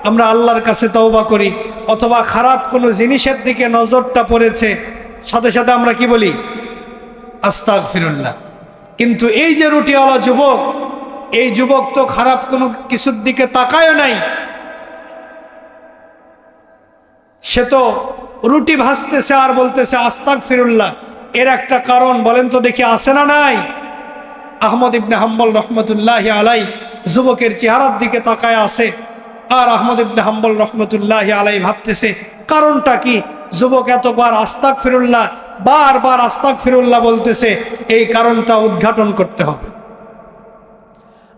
S1: আমরা আল্লাহর কাছে তওবা করি, অথবা খারাপ কোনো জিনিসের দিকে নজরটা পড়েছে, সাথে সাথে আমরা কি বলি? আস্তাগফিরুল্লাহ। কিন্তু এই যে রুটিওয়ালা যুবক, এই যুবক তো খারাপ কোনো কিছুর দিকে তাকায়ও নাই, সে তো রুটি ভাজতেছে আর বলতেছে আস্তাগফিরুল্লাহ। এর একটা কারণ বলেন তো দেখি, আছে না নাই? আহমদ ইবনে হাম্বল রাহমাতুল্লাহি আলাইহি যুবকের চেহারার দিকে তাকায় আছে, আর আহমদ ইবনে হাম্বল রাহমাতুল্লাহি আলাইহি ভাবতেছে কারণটা কি? যুবক এতবার আস্তাগফিরুল্লাহ বারবার আস্তাগফিরুল্লাহ বলতেছে, এই কারণটা উদ্ঘাটন করতে হবে।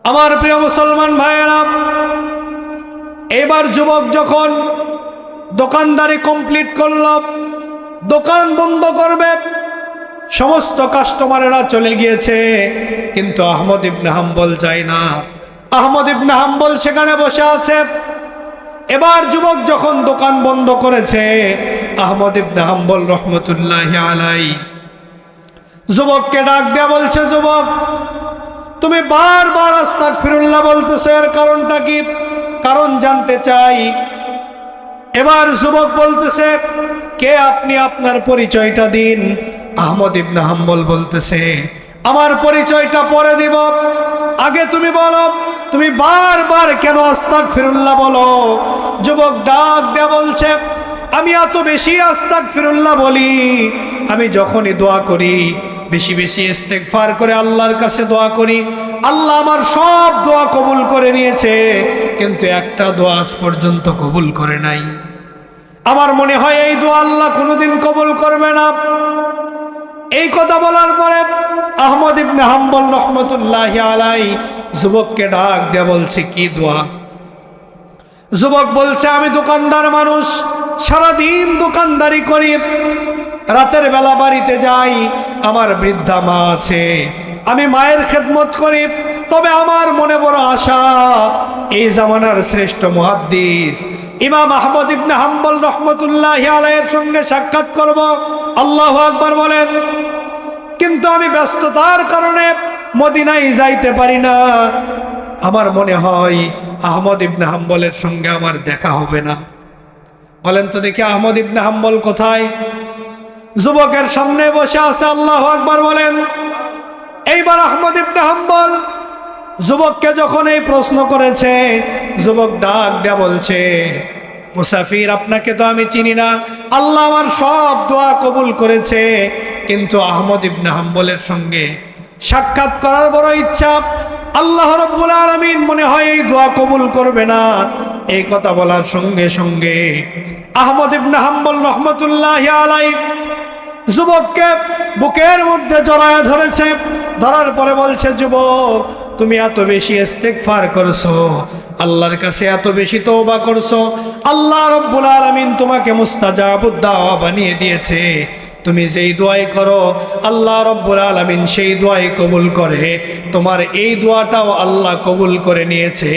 S1: আমার প্রিয় মুসলমান ভাইয়েরা, এবার যুবক যখন দোকানদারি কমপ্লিট করল, দোকান বন্ধ করবে, সমস্ত কাস্টমারেরা চলে গিয়েছে, কিন্তু আহমদ ইবনে হাম্বল যায় না। আহমদ ইবনে হাম্বল সেখানে বসে আছে। এবার যুবক যখন দোকান বন্ধ করেছে, আহমদ ইবনে হাম্বল রহমতুল্লাহি আলাইহি যুবককে ডাক দেয়া বলছে, যুবক তুমি বারবার আস্তাগফিরুল্লাহ বলতেছো, এর কারণটা কি? কারণ জানতে চাই। এবার যুবক বলতেছে, কে আপনি? আপনার পরিচয়টা দিন। আহমদ ইবনে হাম্বল বলতেছে, আমার পরিচয়টা পরে দিব, আগে তুমি বলো, তুমি বারবার কেন আস্তাগফিরুল্লাহ বলো? যুবক ডাক দেয়া বলছে, আমি এত বেশি আস্তাগফিরুল্লাহ বলি, আমি যখনই দোয়া করি বেশি বেশি ইস্তেগফার করে আল্লাহর কাছে দোয়া করি, আল্লাহ আমার সব দোয়া কবুল করে নিয়েছে, কিন্তু একটা দোয়া আজ পর্যন্ত কবুল করে নাই। আমার মনে হয় এই দোয়া আল্লাহ কোনোদিন কবুল করবে না। এই কথা বলার পরে আহমদ ইবনে হাম্বল রহমতুল্লাহি আলাইহি যুবককে ডাক দেয়া বলছে, কি দোয়া? যুবক বলছে, আমি দোকানদার মানুষ, সারাদিন দোকানদারি করি, রাতের বেলা বাড়িতে যাই, আমার বৃদ্ধা মা আছে, আমি মায়ের খেদমত করি, তবে আমার মনে বড় আশা এই জামানার শ্রেষ্ঠ মুহাদ্দিস ইমাম আহমদ ইবনে হাম্বল রহমতুল্লাহি আলাইহির সঙ্গে সাক্ষাৎ করব। আল্লাহু আকবার বলেন। কিন্তু আমি ব্যস্ততার কারণে মদিনায় যাইতে পারি না, আমার মনে হয় আহমদ ইবনে হাম্বলের সঙ্গে আমার দেখা হবে না। বলেন তো দেখি আহমদ ইবনে হাম্বল কোথায়? যুবকের সামনে বসে আছে। আল্লাহু আকবার বলেন। এইবার আহমদ ইবনে হাম্বল যুবককে যখন এই প্রশ্ন করেছে, যুবক ডাক দেয়া বলছে, মুসাফির, আপনাকে তো আমি চিনি না, আল্লাহ আমার সব দোয়া কবুল করেছে, কিন্তু আহমদ ইবনে হাম্বলের সঙ্গে সাক্ষাৎ করার বড় ইচ্ছা, আল্লাহ রাব্বুল আলামিন মনে হয় এই দোয়া কবুল করবে না। এই কথা বলার সঙ্গে সঙ্গে আহমদ ইবনে হাম্বল রহমতুল্লাহি আলাইহি যুবককে বুকের মধ্যে জড়ায় ধরেছে। ধরার পরে বলছে, যুবক তুমি এত বেশি ইস্তেগফার করছো, আল্লাহর কাছে এত বেশি তওবা করছো, আল্লাহ রাব্বুল আলামিন তোমাকে মুস্তাজাবুদ দাওয়া বানিয়ে দিয়েছে। তুমি যেই দোয়াই করো আল্লাহ রাব্বুল আলামিন সেই দোয়াই কবুল করে, তোমার এই দোয়াটাও আল্লাহ কবুল করে নিয়েছে।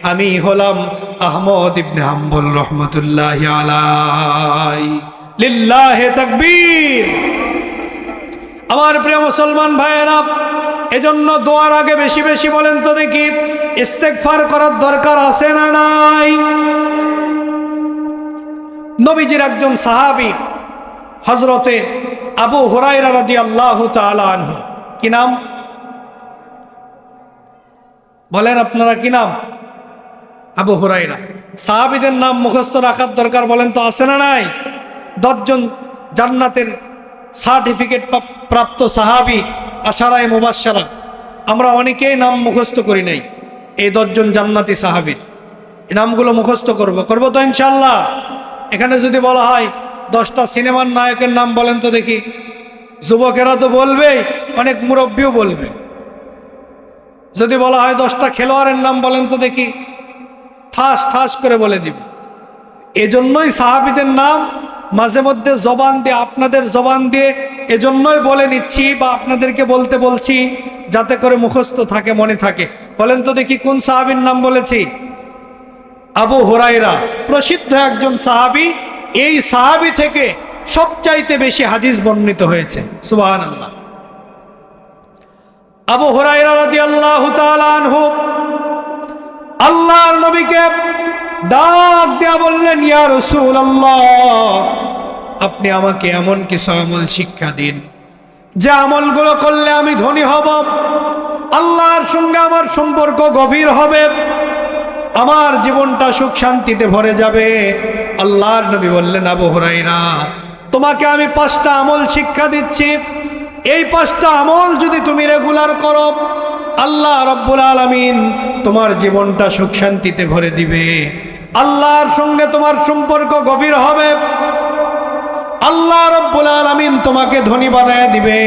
S1: আমি হলাম আহমদ ইবনে হাম্বল রহমতুল্লাহি আলাইহি। লিল্লাহি তাকবীর। আমার প্রিয় মুসলমান ভাইয়েরা, এজন্য দোয়ার আগে বেশি বেশি বলেন তো দেখি, ইস্তেগফার করার দরকার আছে না নাই? নবীজির একজন সাহাবী হযরতে আবু হুরায়রা রাদিয়াল্লাহু তাআলা আনহু, কি নাম বলেন আপনারা, কি নাম? আবু হুরায়রা। সাহাবীদের নাম মুখস্থ রাখার দরকার, বলেন তো আছে না নাই? 10 জন জান্নাতের সার্টিফিকেট প্রাপ্ত সাহাবী, আশারায়ে মুবাশশারা, আমরা অনেকেই নাম মুখস্থ করি নাই। এই 10 জন জান্নাতি সাহাবীর এই নামগুলো মুখস্থ করব তো ইনশাআল্লাহ। এখানে যদি বলা হয় 10টা সিনেমার নায়কের নাম বলেন তো দেখি, যুবকেরা তো বলবেই, অনেক মুরব্বীও বলবে। যদি বলা হয় 10টা খেলোয়াড়ের নাম বলেন তো দেখি, ঠাস ঠাস করে বলে দিবে। এজন্যই সাহাবীদের নাম মাঝে মধ্যে জবান দিয়ে, আপনাদের জবান দিয়ে এজন্যই বলে নিচ্ছি বা আপনাদেরকে বলতে বলছি, যাতে করে মুখস্থ থাকে, মনে থাকে। বলেন তো দেখি কোন সাহাবীর নাম বলেছি? আবু হুরায়রা, প্রসিদ্ধ একজন সাহাবী। এই সাহাবী থেকে সবচাইতে বেশি হাদিস বর্ণিত হয়েছে। সুবহানাল্লাহ। আবু হুরায়রা রাদিয়াল্লাহু তাআলা আনহু আল্লাহর নবীকে ডাক দেয়া বললেন, ইয়া রাসূলুল্লাহ, আপনি আমাকে এমন কিছু আমল শিক্ষা দিন যে আমলগুলো করলে আমি ধনী হব, আল্লাহর সঙ্গে আমার সম্পর্ক গভীর হবে, আমার জীবনটা সুখ শান্তিতে ভরে যাবে। আল্লাহর নবী বললেন, আবু হুরায়রা, তোমাকে আমি 5টা আমল শিক্ষা দিচ্ছি, এই 5টা আমল যদি তুমি রেগুলার করো, আল্লাহ রাব্বুল আলামিন তোমার জীবনটা সুখ শান্তিতে ভরে দিবে, আল্লাহর সঙ্গে তোমার সম্পর্ক গভীর হবে। আল্লাহ রাব্বুল আলামিন তোমাকে ধনী বানায় দিবে।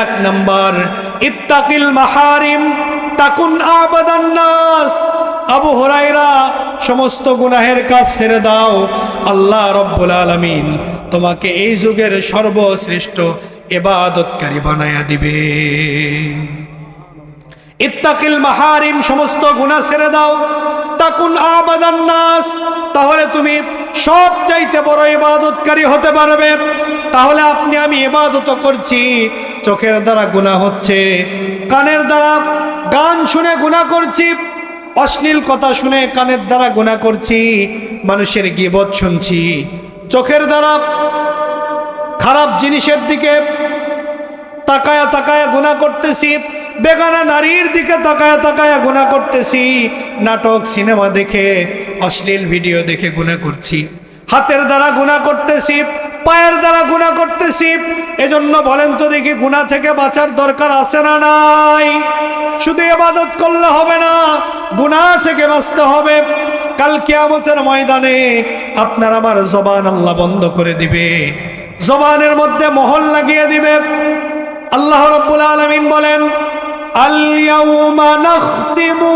S1: এক নাম্বার, ইত্তাকিল মাহারিম তাকুন আবাদান নাস। আবু হুরায়রা, সমস্ত গুনাহের কাজ ছেড়ে দাও, আল্লাহ রাব্বুল আলামিন তোমাকে এই যুগের সর্বশ্রেষ্ঠ ইবাদতকারী বানায়া দিবে। ইত্তাকিল মাহারিম, সমস্ত গুনাহ ছেড়ে দাও, তাকুন আবাদান নাস, তাহলে তুমি সবচাইতে বড় ইবাদতকারী হতে পারবে। তাহলে আপনি আমি ইবাদত করছি, চোখের দ্বারা গুনাহ হচ্ছে, কানের দ্বারা গান শুনে গুনাহ করছি, অশ্লীল কথা শুনে কানের দ্বারা গুনাহ করছি, মানুষের গীবত শুনছি, চোখের দ্বারা খারাপ জিনিসের দিকে তাকায়া তাকায়া গুনাহ করতেছি, বেগানা নারীর দিকে তাকায়া তাকায়া গুনাহ করতেছি, নাটক সিনেমা দেখে অশ্লীল ভিডিও দেখে গুনাহ করছি, হাতের দ্বারা গুনাহ করতেছি, পায়ের দ্বারা গুনাহ করতেছি। এজন্য বলেন তো দেখি, গুনাহ থেকে বাঁচার দরকার আছে না নাই? শুধু ইবাদত করলে হবে না, গুনাহ থেকে বাঁচতে হবে। কাল কিয়ামতের ময়দানে আপনার আমার জবান আল্লাহ বন্ধ করে দিবে, জবানের মধ্যে মোহর লাগিয়ে দিবে। আল্লাহ রাব্বুল আলামিন বলেন, আল ইয়াউমা নাখতিমু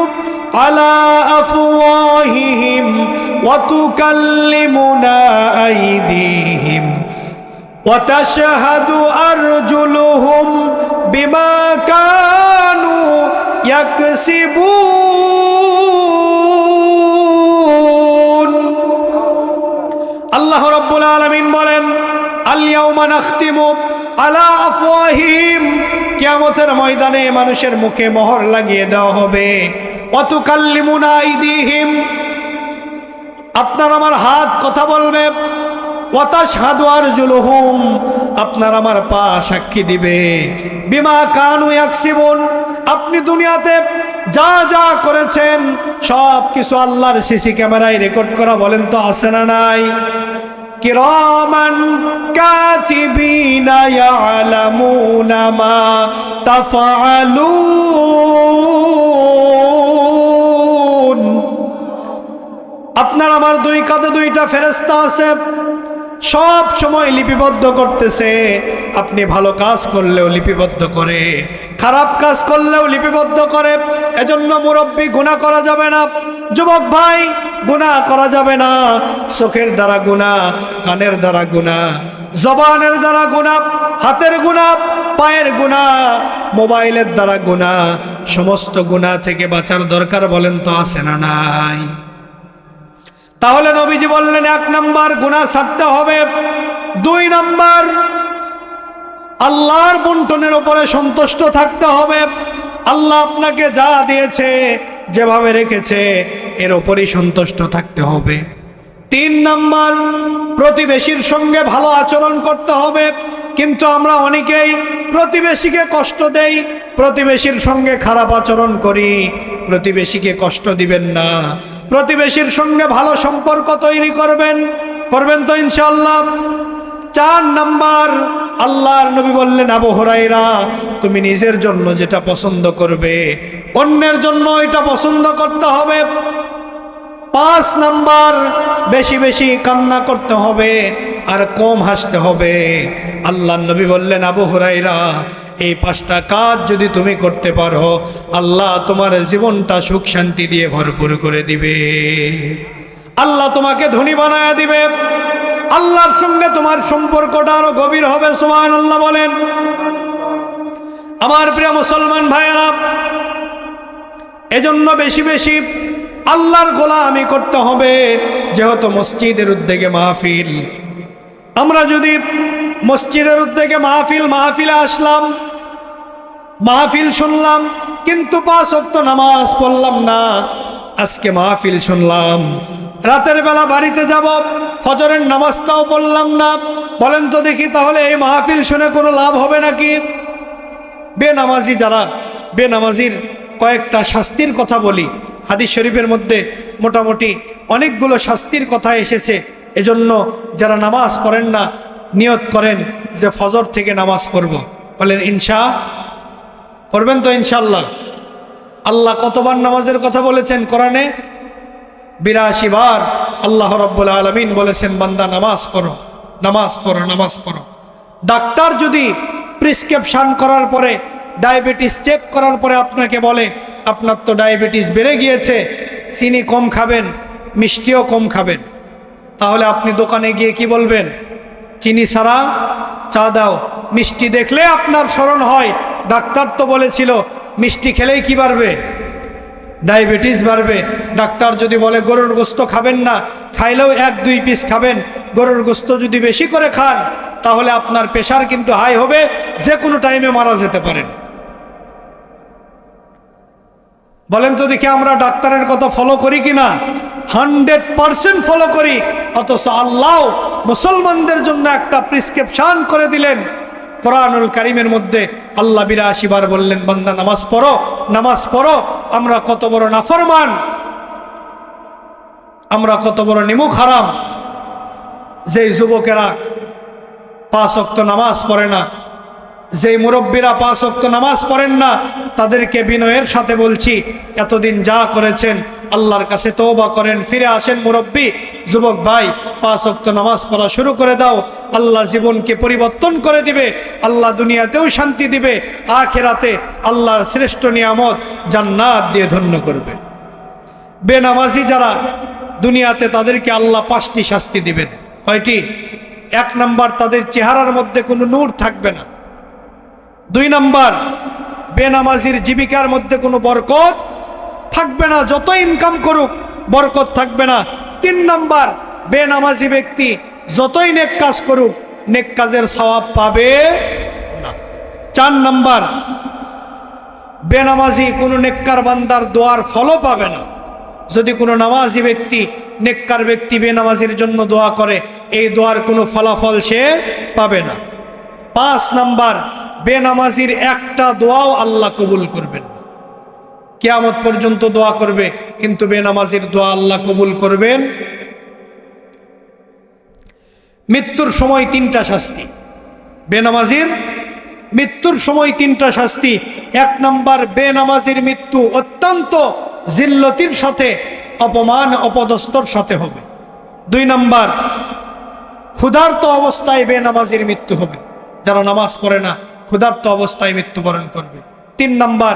S1: আলা আফওয়াহিহিম ওয়া তুকাল্লিমুনা আইদিহিম ওয়া তাশহাদু আরজুলুহুম বিমা কানু ইয়াকসিবুন। আল্লাহ রাব্বুল আলামিন বলেন, আল ইয়াউমা নাখতিমু আলা আফওয়াহিহিম, কিয়ামতের ময়দানে মানুষের মুখে মোহর লাগিয়ে দেওয়া হবে। ওয়া তুকাল্লিমুনা আইদিহিম, আপনার আমার হাত কথা বলবে। ওয়া তাশহাদু আরজুলুহুম, আপনার আমার পা সাক্ষী দিবে। বিমা কানু ইয়াকসিবুন, আপনি দুনিয়াতে যা যা করেছেন সব কিছু আল্লাহর সিসি ক্যামেরায় রেকর্ড করা, বলেন তো আছে না নাই? কিরামান কাতিবিনা ইয়ালামুনা মা তাফআলুন। আপনার আমার দুই কাঁধে দুইটা ফেরেশতা আছে, সব সময় লিপিবদ্ধ করতেছে। আপনি ভালো কাজ করলেও লিপিবদ্ধ করে, খারাপ কাজ করলেও লিপিবদ্ধ করে। এজন্য মুরব্বী গুনাহ করা যাবে না, যুবক ভাই গুনাহ করা যাবে না। চোখের দ্বারা গুনাহ, কানের দ্বারা গুনাহ, জবানের দ্বারা গুনাহ, হাতের গুনাহ, পায়ের গুনাহ, মোবাইলের দ্বারা গুনাহ, সমস্ত গুনাহ থেকে বাঁচার দরকার, বলেন তো আছে না নাই? তাহলে নবীজি বললেন, এক নাম্বার গুনাহ ছাড়তে হবে, দুই নাম্বার আল্লাহর বন্টনের উপরে সন্তুষ্ট থাকতে হবে। আল্লাহ আপনাকে যা দিয়েছে, যেভাবে রেখেছে, এর উপরই সন্তুষ্ট থাকতে হবে। তিন নাম্বার, প্রতিবেশীর সঙ্গে ভালো আচরণ করতে হবে। কিন্তু আমরা অনেকেই প্রতিবেশীকে কষ্ট দেই, প্রতিবেশীর সঙ্গে খারাপ আচরণ করি। প্রতিবেশীকে কষ্ট দিবেন না, প্রতিবেশীর সঙ্গে ভালো সম্পর্ক তৈরি করবেন তো ইনশাআল্লাহ। চার নাম্বার, আল্লাহর নবী বললেন, আবু হুরায়রা, তুমি নিজের জন্য যেটা পছন্দ করবে, অন্যের জন্য এটা পছন্দ করতে হবে। পাঁচ নাম্বার, বেশি বেশি কান্না করতে হবে আর কম হাসতে হবে। আল্লাহর নবী বললেন, আবু হুরায়রা, এই পাঁচটা কাজ যদি তুমি করতে পারো, আল্লাহ তোমার জীবনটা সুখ শান্তি দিয়ে ভরপুর করে দিবে। আল্লাহ তোমাকে ধনী বানায়া দিবে, আল্লাহর সঙ্গে তোমার সম্পর্কটা আরো গভীর হবে। সুবহানাল্লাহ বলেন। আমার প্রিয় মুসলমান ভাইয়েরা, এজন্য বেশি বেশি আল্লাহর গোলামি করতে হবে। যেহেতু মসজিদের উদ্যোগে মাহফিল, আমরা যদি মসজিদের উদ্যোগে মাহফিলে আসলাম, মাহফিল শুনলাম, কিন্তু 5 ওয়াক্ত নামাজ পড়লাম না। আজকে মাহফিল শুনলাম, রাতের বেলা বাড়িতে যাব, ফজরের নামাজটাও পড়লাম না। বলেন তো দেখি, তাহলে এই মাহফিল শুনে কোনো লাভ হবে নাকি? বেনামাজি যারা, বেনামাজির কয়েকটা শাস্তির কথা বলি। হাদিস শরীফের মধ্যে মোটামুটি অনেকগুলো শাস্তির কথা এসেছে। এজন্য যারা নামাজ পড়েন না, নিয়ত করেন যে ফজর থেকে নামাজ পড়ব। বলেন পড়বেন তো ইনশাআল্লাহ। আল্লাহ কতবার নামাজের কথা বলেছেন কোরআনে? 82 বার আল্লাহ রাব্বুল আলামিন বলেছেন, বান্দা নামাজ পড়ো। নামাজ পড়ো, নামাজ পড়ো। ডাক্তার যদি প্রেসক্রিপশন করার পরে, ডায়াবেটিস চেক করার পরে আপনাকে বলে আপনার তো ডায়াবেটিস বেড়ে গিয়েছে, চিনি কম খাবেন, মিষ্টিও কম খাবেন, তাহলে আপনি দোকানে গিয়ে কি বলবেন? চিনি ছাড়া চা দাও। মিষ্টি দেখলে আপনার স্মরণ হয় ডাক্তার তো বলেছিল মিষ্টি খেলেই কি বাড়বে? ডায়াবেটিস বাড়বে। ডাক্তার যদি বলে গরুর গোস্ত খাবেন না, খাইলেও 1-2 পিস খাবেন, গরুর গোস্ত যদি বেশি করে খান তাহলে আপনার প্রেশার কিন্তু হাই হবে, যে কোনো টাইমে মারা যেতে পারেন। বলেন তো দেখি আমরা ডাক্তারের কথা ফলো করি কিনা? 100% ফলো করি। অথচ আল্লাহ মুসলমানদের জন্য একটা প্রেসক্রিপশন করে দিলেন কোরআনুল কারীমের মধ্যে। আল্লাহ 82 বার বললেন বান্দা নামাজ পড়ো, নামাজ পড়ো। আমরা কত বড় নাফরমান, আমরা কত বড় নিমুখ হারাম, যেই যুবকেরা 5 ওয়াক্ত নামাজ পড়ে না, যেই মুরব্বীরা 5 ওয়াক্ত নামাজ পড়েন না, তাদেরকে বিনয়ের সাথে বলছি এতদিন যা করেছেন আল্লাহর কাছে তওবা করেন, ফিরে আসেন। মুরব্বী, যুবক ভাই, 5 ওয়াক্ত নামাজ পড়া শুরু করে দাও। আল্লাহ জীবনকে পরিবর্তন করে দিবে। আল্লাহ দুনিয়াতেও শান্তি দিবে, আখিরাতে আল্লাহর শ্রেষ্ঠ নিয়ামত জান্নাত দিয়ে ধন্য করবে। বেনামাজি যারা দুনিয়াতে, তাদেরকে আল্লাহ 5টি শাস্তি দিবেন। কয়টি? 1 নাম্বার, তাদের চেহারার মধ্যে কোনো নূর থাকবে না। 2 নাম্বার, বেনামাজির জীবিকার মধ্যে কোনো বরকত থাকবে না, যত ইনকাম করুক বরকত থাকবে না। 3 নাম্বার, বেনামাজি ব্যক্তি যতই নেক কাজ করুক নেক কাজের সওয়াব পাবে না। 4 নাম্বার, বেনামাজি কোনো নেককার বান্দার দোয়ার ফলও পাবে না। যদি কোনো নামাজি ব্যক্তি, নেককার ব্যক্তি বেনামাজির জন্য দোয়া করে, এই দোয়ার কোনো ফলাফল সে পাবে না। 5 নাম্বার, বেনামাজির একটা দোয়াও আল্লাহ কবুল করবেন না। কিয়ামত পর্যন্ত দোয়া করবে কিন্তু বেনামাজির দোয়া আল্লাহ কবুল করবেন। মৃত্যুর সময় 3টা শাস্তি। বেনামাজির মৃত্যুর সময় 3টা শাস্তি। 1 নাম্বার, বেনামাজির মৃত্যু অত্যন্ত জিল্লতির সাথে, অপমান অপদস্থর সাথে হবে। 2 নাম্বার, ক্ষুধার্ত অবস্থায় বেনামাজির মৃত্যু হবে, যারা নামাজ পড়ে না ক্ষুধার্ত অবস্থায় মৃত্যুবরণ করবে। 3 নাম্বার,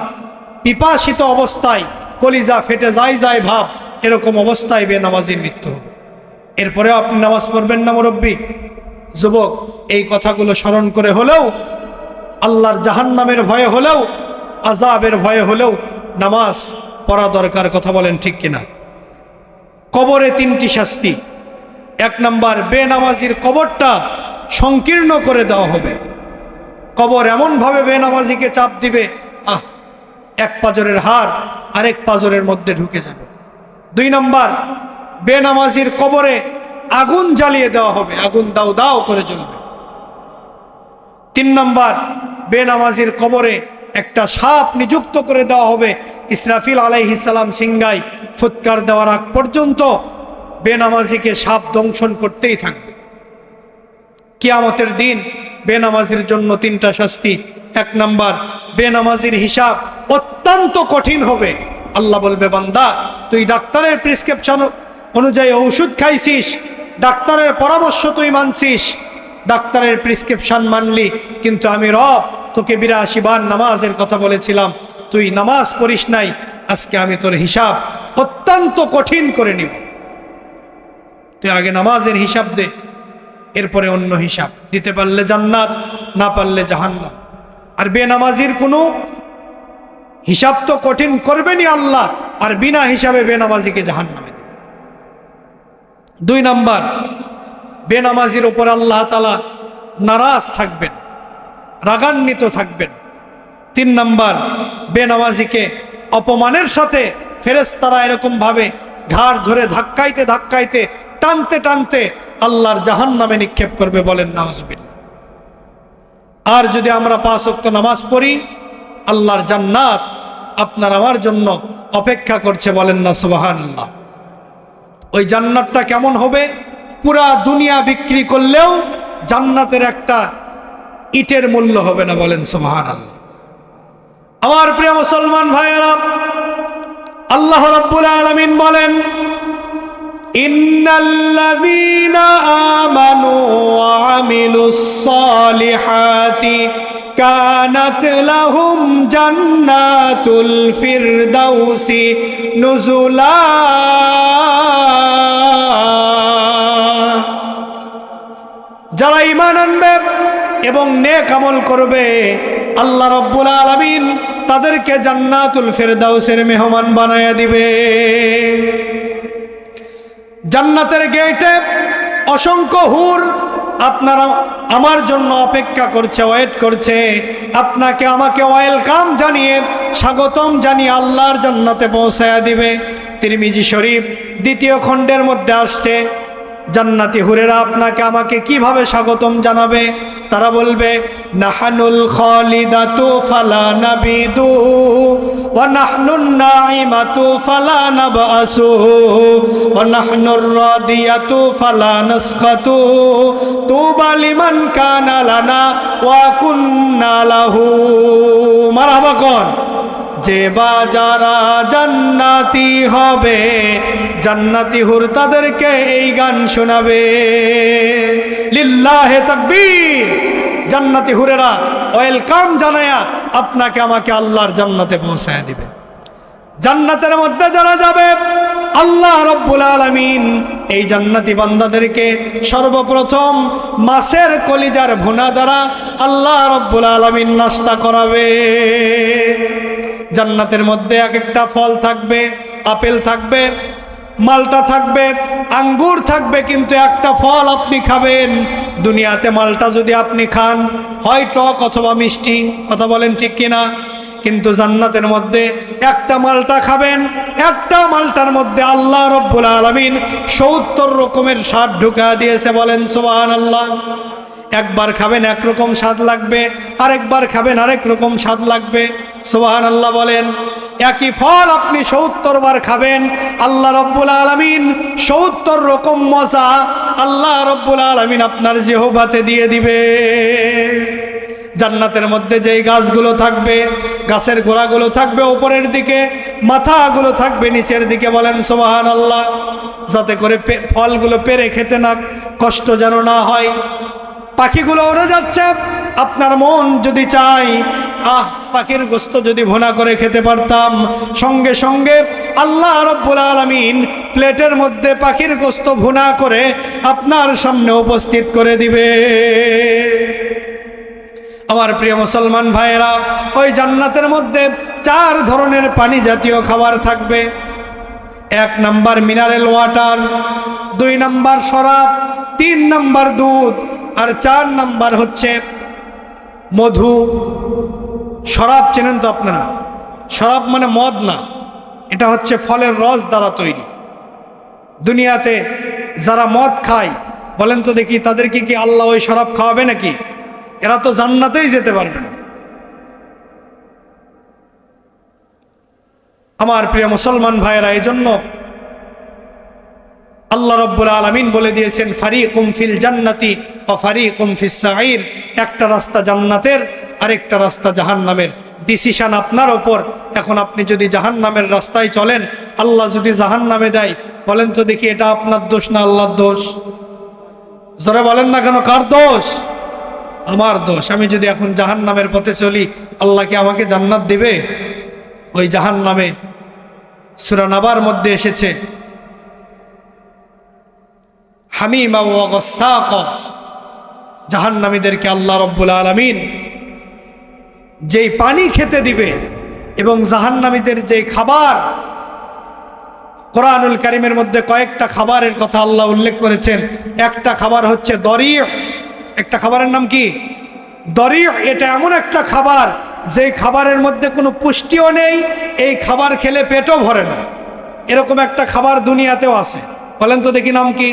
S1: পিপাসিত অবস্থায়, কলিজা ফেটে যায় ভাব, এরকম অবস্থায় বেনামাজির মৃত্যু হবে। এরপরেও আপনি নামাজ পড়বেন না মুরব্বী, যুবক, এই কথাগুলো স্মরণ করে হলেও, আল্লাহর জাহান্নামের ভয়ে হলেও, আযাবের ভয়ে হলেও নামাজ পড়া দরকার। কথা বলেন ঠিক কিনা? কবরে 3টি শাস্তি। 1 নাম্বার, বেনামাজির কবরটা সংকীর্ণ করে দেওয়া হবে। কবর এমনভাবে বেনামাজিকে চাপ দিবে, এক পাজরের হাড় আরেক পাজরের মধ্যে ঢুকে যাবে। 2 নাম্বার, বেনামাজির কবরে আগুন জ্বালিয়ে দেওয়া হবে, আগুন দাও দাও করে জ্বলবে। 3 নাম্বার, বেনামাজির কবরে একটা সাপ নিযুক্ত করে দেওয়া হবে। ইসরাফিল আলাইহিস সালাম সিংগায় ফুৎকার দেওয়ার আগ পর্যন্ত বেনামাজিকে সাপ দংশন করতেই থাকবে। কিয়ামতের দিন বেনামাজির জন্য 3টা শাস্তি। 1 নাম্বার, বেনামাজির হিসাব অত্যন্ত কঠিন হবে। আল্লাহ বলবে বান্দা, তুই ডাক্তারের প্রেসক্রিপশন অনুযায়ী ঔষধ খাইছিস, ডাক্তারের পরামর্শ তুই মানছিস, ডাক্তারের প্রেসক্রিপশন মানলি, কিন্তু আমি রব তোকে 82 বার নামাজের কথা বলেছিলাম, তুই নামাজ পড়িস নাই, আজকে আমি তোর হিসাব অত্যন্ত কঠিন করে নিব। তুই আগে নামাজের হিসাব দে, এরপরে অন্য হিসাব। দিতে পারলে জান্নাত, না পারলে জাহান্নাম। আর বেনামাজির কোনো হিসাব তো কঠিন করবেনই আল্লাহ, আর বিনা হিসাবে বেনামাজিকে জাহান্নামে দেবে। 2 নাম্বার, বেনামাজির উপর আল্লাহ তাআলা নারাজ থাকবেন, রাগান্বিত থাকবেন। 3 নাম্বার, বেনামাজিকে অপমানের সাথে ফেরেশতারা এরকম ভাবে ঘাড় ধরে ধাক্কাইতে ধাক্কাইতে, টানতে টানতে আল্লাহর জাহান্নামে নিক্ষেপ করবে। বলেন নাউজুবিল্লাহ। আর যদি আমরা 5 ওয়াক্ত নামাজ পড়ি, আল্লাহর জান্নাত আপনার আমার জন্য অপেক্ষা করছে। বলেন না সুবহানাল্লাহ। ওই জান্নাতটা কেমন হবে? পুরা দুনিয়া বিক্রি করলেও জান্নাতের একটা ইটের মূল্য হবে না। বলেন সুবহানাল্লাহ। আমার প্রিয় মুসলমান ভাইয়েরা, আল্লাহ রাব্বুল আলামিন বলেন, ইন্নাল্লাযীনা আমানু ওয়া সালিহাতি কানাত লাহুম জান্নাতুল ফিরদাউসি নুজুলা। যারা ঈমান আনবে এবং নেক আমল করবে আল্লাহ রাব্বুল আলামিন তাদেরকে জান্নাতুল ফিরদাউসের মেহমান বানায়া দিবে। জান্নাতের গেটে অসংখ্য হুর আপনারা আমার জন্য অপেক্ষা করছে, ওয়েট করছে। আপনাকে আমাকে ওয়েলকাম জানিয়ে, স্বাগতম জানিয়ে আল্লাহর জান্নাতে পৌঁছায়া দিবে। তিরমিজি শরীফ 2য় খণ্ডের মধ্যে আসছে, জান্নাতি হুরেরা আপনাকে আমাকে কিভাবে স্বাগতম জানাবে? তারা বলবে, নাহানুল খালিদাতু ফালা নাবিদু ওয়া নাহনুন নাইমাতু ফালা নাবআসু ওয়া নাহনুর রাদিয়াতু ফালা নাসখাতু তুবা লিমান কানা লানা ওয়া কুন্না লাহু। মারহাবা কোন? যে বাজারা জান্নাতি হবে, জান্নাতি হুর তাদেরকে এই গান শোনাবে। লিল্লাহে তাকবীর। জান্নাতি হুরেরা ওয়েলকাম জানায়া আপনাকে আমাকে আল্লাহর জান্নাতে পৌঁছায় দিবে। জান্নাতের মধ্যে যারা যাবে আল্লাহ রাব্বুল আলামিন এই জান্নাতি বান্দাদেরকে সর্বপ্রথম মাছের কলিজার ভুনা দ্বারা আল্লাহ রাব্বুল আলামিন নাস্তা করাবে। জান্নাতের মধ্যে এক একটা ফল থাকবে, আপেল থাকবে, মালটা থাকবে, আঙ্গুর থাকবে, কিন্তু একটা ফল আপনি খাবেন। দুনিয়াতে মালটা যদি আপনি খান হয় টক অথবা মিষ্টি, কথা বলেন ঠিক কিনা? কিন্তু জান্নাতের মধ্যে একটা মালটা খাবেন, একটা মালটার মধ্যে আল্লাহ রাব্বুল আলামিন 70 রকমের স্বাদ ঢুকা দিয়েছে। বলেন সুবহানাল্লাহ। একবার খাবেন একরকম স্বাদ লাগবে, আরেকবার খাবেন আরেক রকম স্বাদ লাগবে। সুবহানাল্লাহ বলেন। একই ফল আপনি 70 বার খাবেন, আল্লাহ রাব্বুল আলামিন 70 রকম মজা আল্লাহ রাব্বুল আলামিন আপনার জিহ্বাতে দিয়ে দিবে। জান্নাতের মধ্যে যেই গাছগুলো থাকবে, গাছের গোড়াগুলো থাকবে উপরের দিকে, মাথাগুলো থাকবে নিচের দিকে। বলেন সুবহানাল্লাহ। যাতে করে ফলগুলো পেরে খেতে না কষ্ট যেন না হয়। পাখিগুলো উড়ে যাচ্ছে, আপনার মন যদি চায় পাখির গোশত যদি ভুনা করে খেতে পারতাম, সঙ্গে সঙ্গে আল্লাহ রাব্বুল আলামিন প্লেটের মধ্যে পাখির গোশত ভুনা করে আপনার সামনে উপস্থিত করে দিবে। আমার প্রিয় মুসলমান ভাইয়েরা, ওই জান্নাতের মধ্যে 4 ধরনের পানি জাতীয় খাবার থাকবে। 1 নাম্বার মিনারেল ওয়াটার, 2 নাম্বার শরাব, 3 নাম্বার দুধ, আর 4 নাম্বার হচ্ছে মধু। শরাব চেনেন তো আপনারা? শরাব মানে মদ না, এটা হচ্ছে ফলের রস দ্বারা তৈরি। দুনিয়াতে যারা মদ খায়, বলেন তো দেখি তাদেরকে কি আল্লাহ ওই শরাব খাওয়াবে নাকি? এরা তো জান্নাতেই যেতে পারবে না। আমার প্রিয় মুসলমান ভাইয়েরা, এই জন্য আল্লাহ রাব্বুল আলামিন বলে দিয়েছেন, ফারিকুম ফিল জান্নাতি ওয়া ফারিকুম ফিস সাঈর। একটা রাস্তা জান্নাতের, আরেকটা রাস্তা জাহান্নামের। ডিসিশন আপনার ওপর। এখন আপনি যদি জাহান্নামের রাস্তায় চলেন, আল্লাহ যদি জাহান্নামে দেয়, বলেন তো দেখি এটা আপনার দোষ না আল্লাহর দোষ? জোরে বলেন না কেন, কার দোষ? আমার দোষ। আমি যদি এখন জাহান্নামের পথে চলি, আল্লাহ কি আমাকে জান্নাত দিবে? ওই জাহান্নামে সূরা নাবার মধ্যে এসেছে, হামিমা ওয়া গাসসাকা। জাহান্নামীদেরকে আল্লাহ রাব্বুল আলামিন যেই পানি খেতে দিবে এবং জাহান্নামীদের যেই খাবার, কোরআনুল কারীমের মধ্যে কয়েকটা খাবারের কথা আল্লাহ উল্লেখ করেছেন। একটা খাবার হচ্ছে দরিয়। একটা খাবারের নাম কি? দরিয়। এটা এমন একটা খাবার যেই খাবারের মধ্যে কোনো পুষ্টিও নেই, এই খাবার খেলে পেটও ভরে না। এরকম একটা খাবার দুনিয়াতেও আছে। বলেন তো দেখি নাম কি?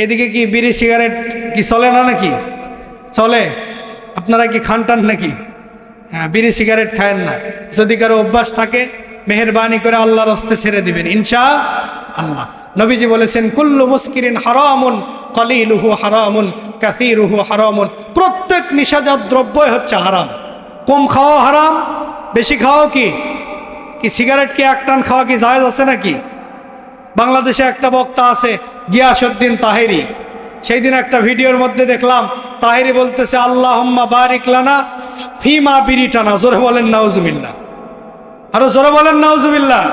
S1: এদিকে কি বিড়ি সিগারেট কি চলে না নাকি? চলে। আপনারা কি খান টান নাকি? হ্যাঁ, বিড়ি সিগারেট খায়েন না। যদি কারো অভ্যাস থাকে, মেহেরবানি করে আল্লাহর রাস্তায় ছেড়ে দিবেন ইনশাআল্লাহ। নবীজি বলেছেন, কুল্লু মুস্কিরিন হারামুন কালিলুহু হারামুন কাসীরুহু হারামুন। প্রত্যেক নিশাজাত দ্রব্যই হচ্ছে হারাম। কম খাওয়া হারাম, বেশি খাওয়াও কি? সিগারেট কি এক টান খাওয়া কি জায়েজ আছে নাকি? বাংলাদেশে একটা বক্তা আছে, গিয়াসউদ্দিন তাহেরি। সেই দিন একটা ভিডিওর মধ্যে দেখলাম তাহেরি বলতেছে আল্লাহুম্মা বারিক লানা ফিমা বিরিটানা। জোরে বলেন নাউজুবিল্লাহ, আরো জোরে বলেন নাউজুবিল্লাহ।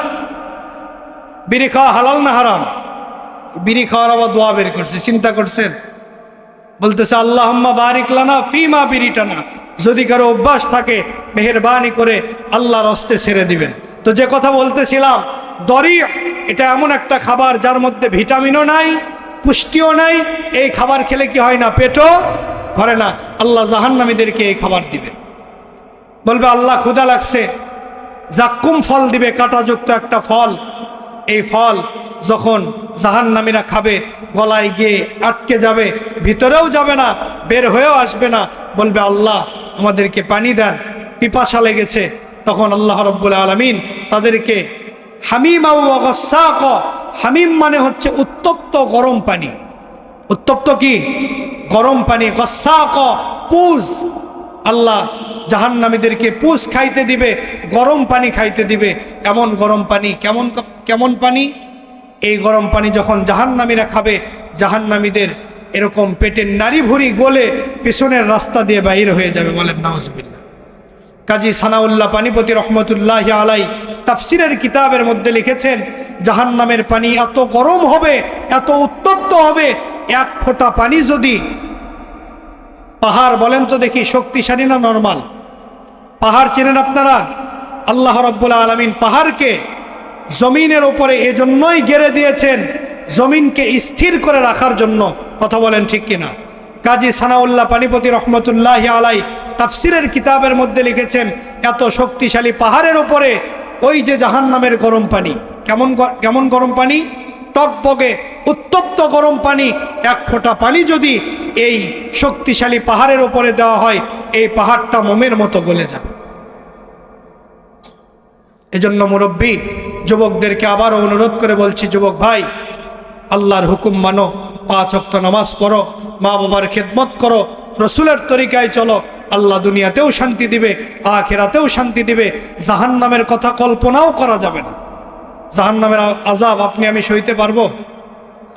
S1: বিড়ি খাওয়া হালাল না হারাম? বিড়ি খাওয়ার আবার দোয়া বের করছে, চিন্তা করছেন? বলতেছে আল্লাহুম্মা বারিক লানা ফিমা বিরিটানা। যদি কারো অভ্যাস থাকে মেহেরবানি করে আল্লাহর হস্তে ছেড়ে দিবেন। তো যে কথা বলতেছিলাম, দরি এটা এমন একটা খাবার যার মধ্যে ভিটামিনও নাই, পুষ্টিও নাই। এই খাবার খেলে কি হয় না? পেটও ভরে না। আল্লাহ জাহান্নামীদেরকে এই খাবার দিবে। বলবে আল্লাহ ক্ষুধা লাগছে, জাক্কুম ফল দিবে, কাঁটাযুক্ত একটা ফল। এই ফল যখন জাহান্নামীরা খাবে গলায় গিয়ে আটকে যাবে, ভিতরেও যাবে না, বের হয়েও আসবে না। বলবে আল্লাহ আমাদেরকে পানি দেন, পিপাসা লেগেছে। তখন আল্লাহ রাব্বুল আলামিন তাদেরকে হামিমা ওয়া গাসসাক, হামিম মানে হচ্ছে উত্তপ্ত গরম পানি। উত্তপ্ত কি? গরম পানি। গাসসাক পুজ। আল্লাহ জাহান্নামীদেরকে পুজ খাইতে দিবে, গরম পানি খাইতে দিবে। এমন গরম পানি, কেমন পানি? এই গরম পানি যখন জাহান্নামীরা খাবে, জাহান্নামীদের এরকম পেটের নাড়ি ভুঁড়ি গলে পিছনের রাস্তা দিয়ে বাইর হয়ে যাবে। বলেন নাউজুবিল্লাহ। কাজী সানাউল্লাহ পানিপতি রহমতুল্লাহ আলাই তাফসিরের কিতাবের মধ্যে লিখেছেন, জাহান্নামের পানি এত গরম হবে, এত উত্তপ্ত হবে, এক ফোঁটা পানি যদি পাহাড়, বলেন তো দেখি শক্তিশালী না নরমাল? পাহাড় চেনেন আপনারা? আল্লাহ রাব্বুল আলামিন পাহাড়কে জমিনের উপরে এজন্যই গেড়ে দিয়েছেন, জমিনকে স্থির করে রাখার জন্য। কথা বলেন ঠিক কিনা? কাজী সানাউল্লাহ পানিপতি রহমতুল্লাহ আলাই তাফসিরের কিতাবের মধ্যে লিখেছেন, এত শক্তিশালী পাহাড়ের উপরে ওই যে জাহান্নামের গরম পানি, কেমন গরম পানি? টকবগে উত্তপ্ত গরম পানি। এক ফোঁটা পানি যদি এই শক্তিশালী পাহাড়ের উপরে দেওয়া হয়, এই পাহাড়টা মোমের মতো গলে যাবে। এজন্য মুরব্বী যুবকদেরকে আবারও অনুরোধ করে বলছি, যুবক ভাই, আল্লাহর হুকুম মানো, 5 ওয়াক্ত নামাজ পড়ো, মা বাবার খেদমত করো, রসুলের তরিকায় চলো। আল্লাহ দুনিয়াতেও শান্তি দিবে, আখিরাতেও শান্তি দিবে। জাহান্নামের কথা কল্পনাও করা যাবে না। জাহান্নামের আযাব আপনি আমি সইতে পারবো?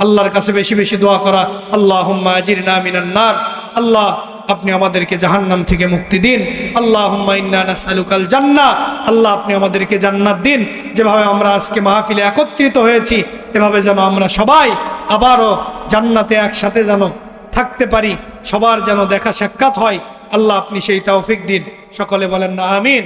S1: আল্লাহর কাছে বেশি বেশি দোয়া করা, আল্লাহুম্মা আজিরনা মিনান নার। আল্লাহ আপনি আমাদেরকে জাহান্নাম থেকে মুক্তি দিন। আল্লাহুম্মা ইন্না নাসআলুকাল জান্নাহ। আল্লাহ আপনি আমাদেরকে জান্নাত দিন। যেভাবে আমরা আজকে মাহফিলে একত্রিত হয়েছি, এভাবে যেন আমরা সবাই আবারও জান্নাতে একসাথে যেন থাকতে পারি, সবার যেন দেখা সাক্ষাৎ হয়। আল্লাহ আপনি সেই তৌফিক দিন। সকলে বলেন না আমিন।